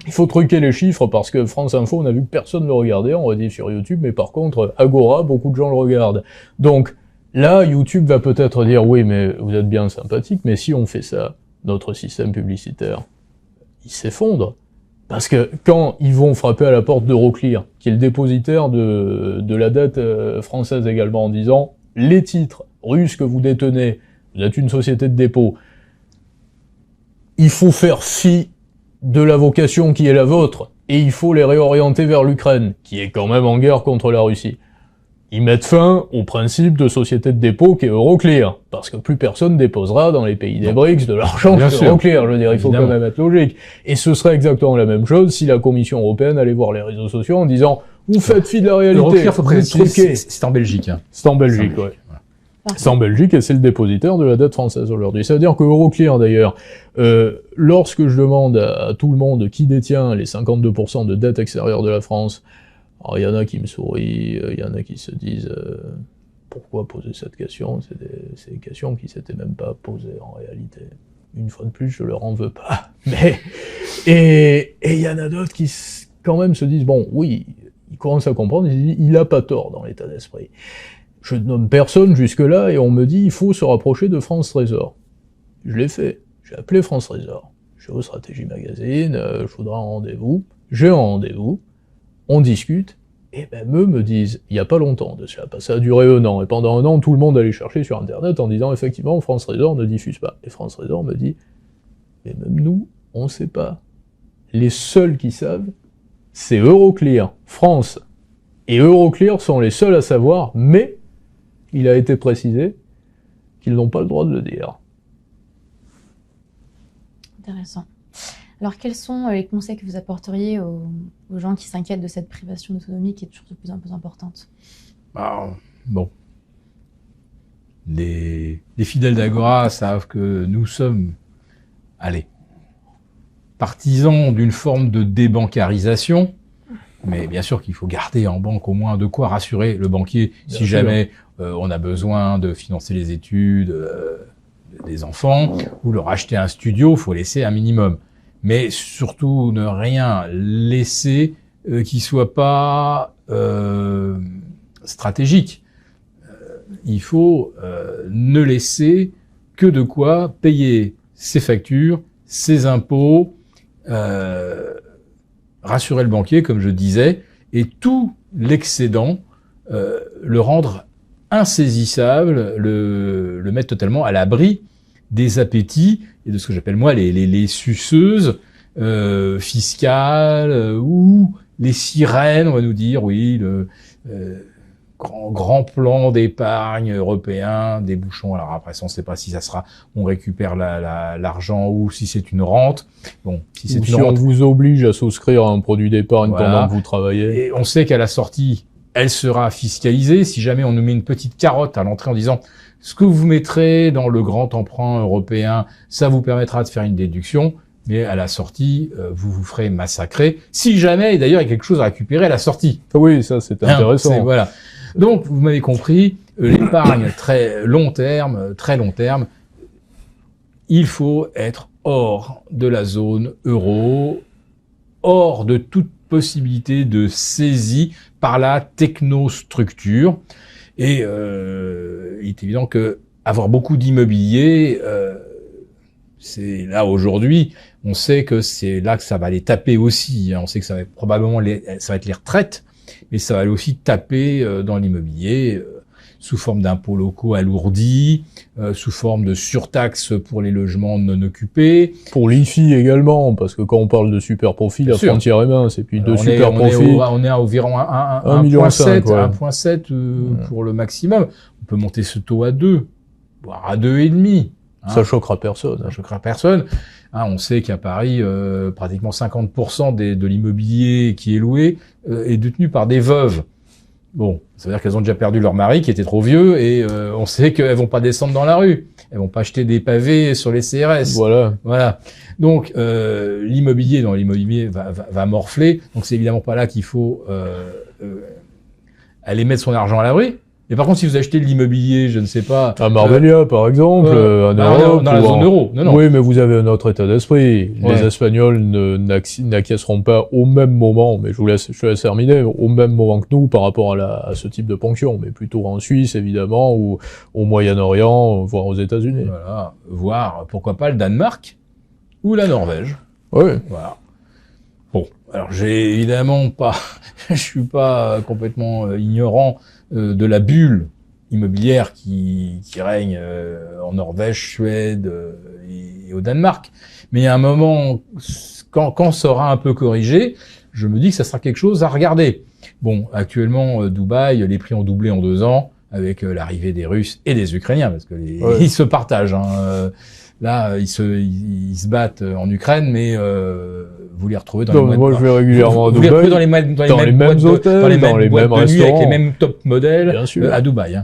il faut truquer les chiffres, parce que France Info, on a vu que personne ne le regardait, on dit sur YouTube, mais par contre, Agora, beaucoup de gens le regardent. Donc, là, YouTube va peut-être dire oui, mais vous êtes bien sympathique, mais si on fait ça, notre système publicitaire, il s'effondre. Parce que quand ils vont frapper à la porte d'Euroclear, qui est le dépositaire de la dette française également, en disant « Les titres russes que vous détenez, vous êtes une société de dépôt, il faut faire fi de la vocation qui est la vôtre, et il faut les réorienter vers l'Ukraine, qui est quand même en guerre contre la Russie. » Ils mettent fin au principe de société de dépôt qui est Euroclear, parce que plus personne déposera dans les pays des BRICS de l'argent que Euroclear, je veux dire, il faut quand même être logique. Et ce serait exactement la même chose si la Commission européenne allait voir les réseaux sociaux en disant « Vous faites fi de la réalité, Euroclear, faut préciser, c'est en Belgique. Hein. C'est en Belgique, ouais. C'est en Belgique et c'est le dépositaire de la dette française aujourd'hui. Ça veut dire que Euroclear, d'ailleurs, lorsque je demande à tout le monde qui détient les 52% de dette extérieure de la France, alors il y en a qui me sourient, il y en a qui se disent pourquoi poser cette question, c'est des questions qui s'étaient même pas posées en réalité. Une fois de plus, je leur en veux pas. Mais et il y en a d'autres qui quand même se disent bon, oui, ils commencent à comprendre, ils disent il a pas tort dans l'état d'esprit. Je ne nomme personne jusque-là et on me dit il faut se rapprocher de France Trésor. Je l'ai fait, j'ai appelé France Trésor. Géostratégie Magazine, je voudrais un rendez-vous, j'ai un rendez-vous. On discute, et même eux me disent, il n'y a pas longtemps de cela, ça a duré 1 an, et pendant 1 an, tout le monde allait chercher sur Internet en disant, effectivement, France Trésor ne diffuse pas. Et France Trésor me dit, mais même nous, on ne sait pas. Les seuls qui savent, c'est Euroclear, France. Et Euroclear sont les seuls à savoir, mais il a été précisé qu'ils n'ont pas le droit de le dire. Intéressant. Alors, quels sont les conseils que vous apporteriez aux gens qui s'inquiètent de cette privation d'autonomie qui est toujours de plus en plus importante? Bon. Les fidèles d'Agora savent que nous sommes, partisans d'une forme de débancarisation, mais bien sûr qu'il faut garder en banque au moins de quoi rassurer le banquier si jamais on a besoin de financer les études des enfants ou leur acheter un studio, il faut laisser un minimum. Mais surtout ne rien laisser qui soit pas stratégique. Il faut ne laisser que de quoi payer ses factures, ses impôts, rassurer le banquier, comme je disais, et tout l'excédent, le rendre insaisissable, le mettre totalement à l'abri des appétits et de ce que j'appelle moi les suceuses fiscales ou les sirènes, on va nous dire, oui, le grand plan d'épargne européen, des bouchons. Alors après ça, on ne sait pas si ça sera, on récupère l'argent ou si c'est une rente. Bon, si c'est une rente, on vous oblige à souscrire à un produit d'épargne pendant que vous travaillez. Et on sait qu'à la sortie, elle sera fiscalisée. Si jamais on nous met une petite carotte à l'entrée en disant ce que vous mettrez dans le grand emprunt européen, ça vous permettra de faire une déduction. Mais à la sortie, vous vous ferez massacrer. Si jamais, et d'ailleurs, il y a quelque chose à récupérer à la sortie. Oui, ça c'est intéressant. Voilà. Donc, vous m'avez compris, l'épargne très long terme, il faut être hors de la zone euro, hors de toute possibilité de saisie par la technostructure. Et il est évident que avoir beaucoup d'immobilier, c'est là aujourd'hui, on sait que c'est là que ça va les taper aussi. On sait que ça va être probablement ça va être les retraites, mais ça va aller aussi taper dans l'immobilier sous forme d'impôts locaux alourdis, sous forme de surtaxes pour les logements non occupés. Pour l'IFI également, parce que quand on parle de super profit, la frontière est mince. Et puis de super profit, on est à environ 1,5 million, 1,7 pour le maximum. On peut monter ce taux à 2, voire à 2,5. Ça choquera personne. Ça choquera personne. On sait qu'à Paris, pratiquement 50% de l'immobilier qui est loué est détenu par des veuves. Bon, ça veut dire qu'elles ont déjà perdu leur mari qui était trop vieux et on sait qu'elles vont pas descendre dans la rue. Elles vont pas acheter des pavés sur les CRS. Voilà. Donc l'immobilier va morfler. Donc c'est évidemment pas là qu'il faut aller mettre son argent à l'abri. Mais par contre, si vous achetez de l'immobilier, je ne sais pas... À Marbella, par exemple, en Europe... Dans la zone euro, non. Oui, mais vous avez un autre état d'esprit. Ouais. Les Espagnols n'acquiesceront pas au même moment, mais je te laisse terminer, au même moment que nous par rapport à ce type de ponction, mais plutôt en Suisse, évidemment, ou au Moyen-Orient, voire aux États-Unis. Voilà, voire, pourquoi pas, le Danemark ou la Norvège. Oui. Voilà. Bon, alors j'ai évidemment pas... je suis pas complètement ignorant de la bulle immobilière qui règne en Norvège, Suède et au Danemark. Mais il y a un moment, quand ça sera un peu corrigé, je me dis que ça sera quelque chose à regarder. Bon, actuellement, Dubaï, les prix ont doublé en 2 ans avec l'arrivée des Russes et des Ukrainiens, parce que ils se partagent. Là, ils se battent en Ukraine, mais vous les retrouvez dans les moi, je vais régulièrement à Dubaï, dans les mêmes hôtels, dans les mêmes restaurants, avec les mêmes top modèles à Dubaï.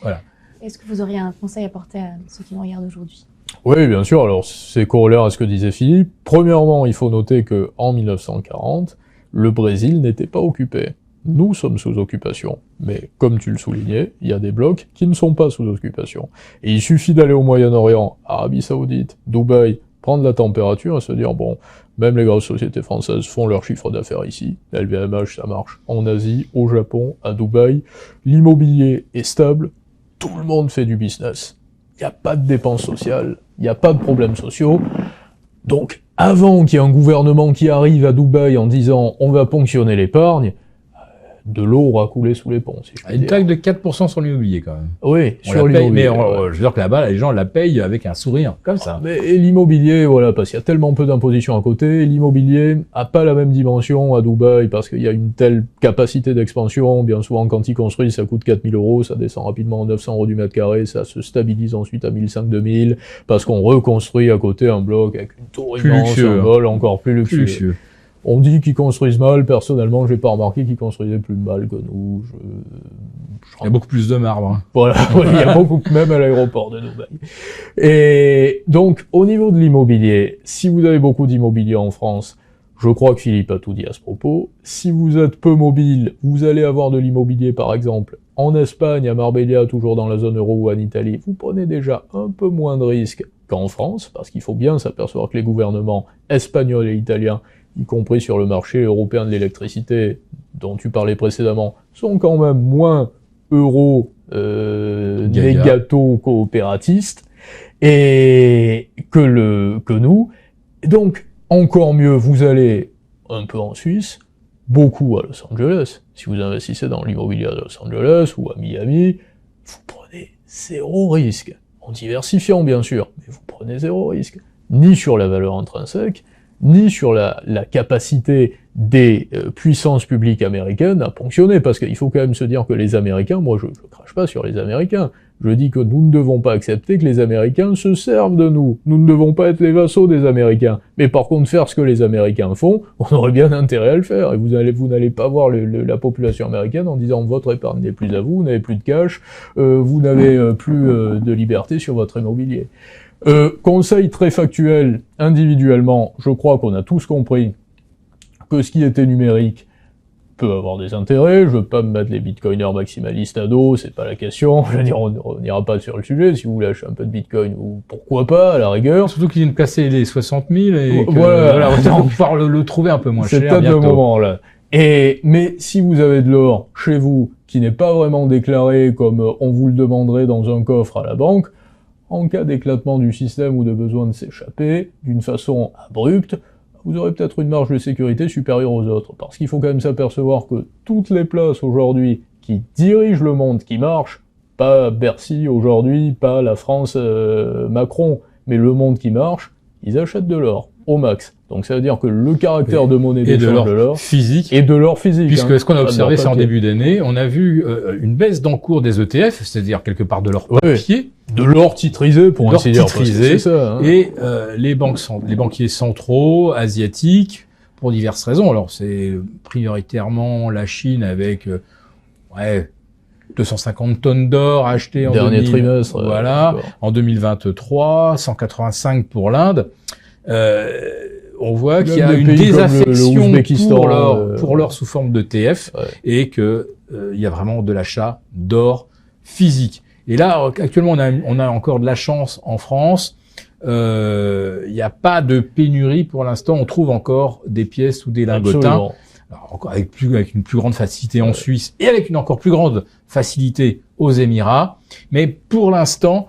Voilà. Est-ce que vous auriez un conseil à apporter à ceux qui nous regardent aujourd'hui? Oui, bien sûr. Alors, c'est corollaire à ce que disait Philippe. Premièrement, il faut noter que en 1940, le Brésil n'était pas occupé. Nous sommes sous occupation, mais comme tu le soulignais, il y a des blocs qui ne sont pas sous occupation. Et il suffit d'aller au Moyen-Orient, Arabie Saoudite, Dubaï, prendre la température et se dire, bon, même les grosses sociétés françaises font leur chiffre d'affaires ici, LVMH, ça marche en Asie, au Japon, à Dubaï, l'immobilier est stable, tout le monde fait du business. Il n'y a pas de dépenses sociales, il n'y a pas de problèmes sociaux. Donc, avant qu'il y ait un gouvernement qui arrive à Dubaï en disant, on va ponctionner l'épargne, de l'eau aura coulé sous les ponts, si je puis Une dire. taxe de 4% sur l'immobilier, quand même. Oui, On sur la paye, l'immobilier. mais je veux dire que là-bas, les gens la payent avec un sourire, comme ça. Mais l'immobilier, voilà, parce qu'il y a tellement peu d'impositions à côté, l'immobilier a pas la même dimension à Dubaï, parce qu'il y a une telle capacité d'expansion, bien souvent quand ils construisent, ça coûte 4 000 €, ça descend rapidement à 900 € du mètre carré, ça se stabilise ensuite à 1 500-2 000, parce qu'on reconstruit à côté un bloc avec une tour Plus immense, luxueux, un hall encore plus luxueux. Plus luxueux. On dit qu'ils construisent mal, personnellement, j'ai pas remarqué qu'ils construisaient plus mal que nous. Il y a beaucoup plus de marbre. Hein. Voilà, il y a beaucoup, même à l'aéroport de Dubaï. Et donc, au niveau de l'immobilier, si vous avez beaucoup d'immobilier en France, je crois que Philippe a tout dit à ce propos. Si vous êtes peu mobile, vous allez avoir de l'immobilier, par exemple, en Espagne, à Marbella, toujours dans la zone euro ou en Italie, vous prenez déjà un peu moins de risques qu'en France, parce qu'il faut bien s'apercevoir que les gouvernements espagnols et italiens, y compris sur le marché européen de l'électricité, dont tu parlais précédemment, sont quand même moins négato coopératistes et que nous. Donc, encore mieux, vous allez un peu en Suisse, beaucoup à Los Angeles. Si vous investissez dans l'immobilier à Los Angeles ou à Miami, vous prenez 0 risque. En diversifiant, bien sûr, mais vous prenez 0 risque. Ni sur la valeur intrinsèque, ni sur la capacité des puissances publiques américaines à ponctionner, parce qu'il faut quand même se dire que les Américains, moi je crache pas sur les Américains, je dis que nous ne devons pas accepter que les Américains se servent de nous, nous ne devons pas être les vassaux des Américains, mais par contre faire ce que les Américains font, on aurait bien intérêt à le faire, et vous n'allez pas voir la population américaine en disant votre épargne n'est plus à vous, vous n'avez plus de cash, vous n'avez plus de liberté sur votre immobilier. Conseil très factuel, individuellement, je crois qu'on a tous compris que ce qui était numérique peut avoir des intérêts. Je veux pas me mettre les bitcoiners maximalistes à dos, c'est pas la question. Je veux dire, on n'ira pas sur le sujet. Si vous voulez acheter un peu de bitcoin, ou pourquoi pas, à la rigueur. Surtout qu'ils viennent de casser les 60 000 et que, voilà, on va pouvoir le trouver un peu moins cher. C'est peut-être le moment, là. Mais si vous avez de l'or chez vous, qui n'est pas vraiment déclaré comme on vous le demanderait dans un coffre à la banque, en cas d'éclatement du système ou de besoin de s'échapper, d'une façon abrupte, vous aurez peut-être une marge de sécurité supérieure aux autres. Parce qu'il faut quand même s'apercevoir que toutes les places aujourd'hui qui dirigent le monde, qui marchent, pas Bercy aujourd'hui, pas la France Macron, mais le monde qui marche, ils achètent de l'or, au max. Donc ça veut dire que le caractère de monnaie d'échange de l'or physique, et de l'or physique. Puisque ce qu'on a observé, c'est en début d'année, on a vu une baisse d'encours des ETF, c'est-à-dire quelque part de l'or papier. De l'or titrisé, pour ainsi dire. C'est ça, hein. Et les banquiers centraux, asiatiques, pour diverses raisons. Alors c'est prioritairement la Chine avec 250 tonnes d'or achetées en dernier trimestre. Voilà, en 2023, 185 pour l'Inde. On voit qu'il y a une désaffection pour l'or sous forme de TF et que il y a vraiment de l'achat d'or physique. Et là, actuellement, on a encore de la chance en France. Il n'y a pas de pénurie pour l'instant. On trouve encore des pièces ou des lingots. Alors, encore avec une plus grande facilité en Suisse et avec une encore plus grande facilité aux Émirats. Mais pour l'instant,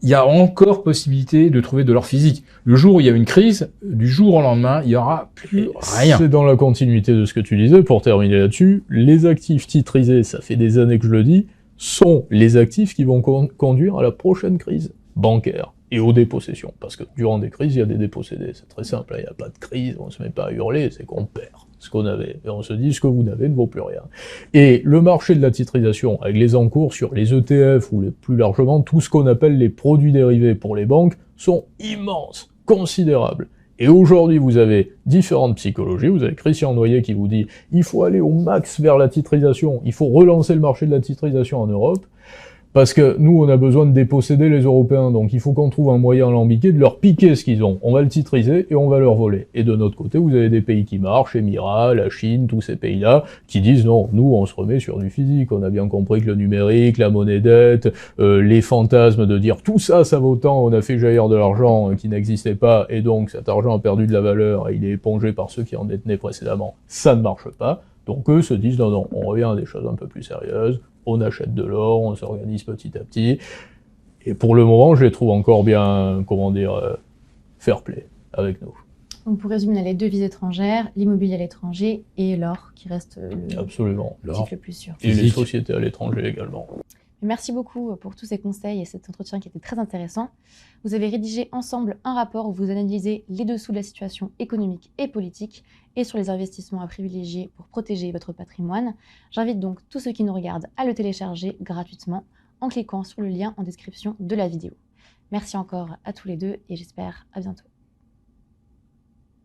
il y a encore possibilité de trouver de l'or physique. Le jour où il y a une crise, du jour au lendemain, il y aura plus rien. C'est dans la continuité de ce que tu disais, pour terminer là-dessus, les actifs titrisés, ça fait des années que je le dis, sont les actifs qui vont conduire à la prochaine crise bancaire et aux dépossessions. Parce que durant des crises, il y a des dépossédés. C'est très simple, il n'y a pas de crise, on se met pas à hurler, c'est qu'on perd ce qu'on avait. Et on se dit, ce que vous n'avez ne vaut plus rien. Et le marché de la titrisation, avec les encours sur les ETF ou plus largement tout ce qu'on appelle les produits dérivés pour les banques, sont immenses, considérables. Et aujourd'hui, vous avez différentes psychologies. Vous avez Christian Noyer qui vous dit « il faut aller au max vers la titrisation, il faut relancer le marché de la titrisation en Europe ». Parce que nous, on a besoin de déposséder les Européens, donc il faut qu'on trouve un moyen alambiqué de leur piquer ce qu'ils ont. On va le titriser et on va leur voler. Et de notre côté, vous avez des pays qui marchent, Émirats, la Chine, tous ces pays-là, qui disent non, nous, on se remet sur du physique. On a bien compris que le numérique, la monnaie dette, les fantasmes de dire tout ça, ça vaut tant, on a fait jaillir de l'argent qui n'existait pas, et donc cet argent a perdu de la valeur et il est épongé par ceux qui en détenaient précédemment. Ça ne marche pas. Donc eux se disent non, non, on revient à des choses un peu plus sérieuses. On achète de l'or, on s'organise petit à petit. Et pour le moment, je les trouve encore bien, comment dire, fair play avec nous. Donc pour résumer, on a les devises étrangères, l'immobilier à l'étranger et l'or qui reste Absolument. l'actif le plus sûr. Et les Physique. sociétés à l'étranger également. Merci beaucoup pour tous ces conseils et cet entretien qui était très intéressant. Vous avez rédigé ensemble un rapport où vous analysez les dessous de la situation économique et politique et sur les investissements à privilégier pour protéger votre patrimoine. J'invite donc tous ceux qui nous regardent à le télécharger gratuitement en cliquant sur le lien en description de la vidéo. Merci encore à tous les deux et j'espère à bientôt.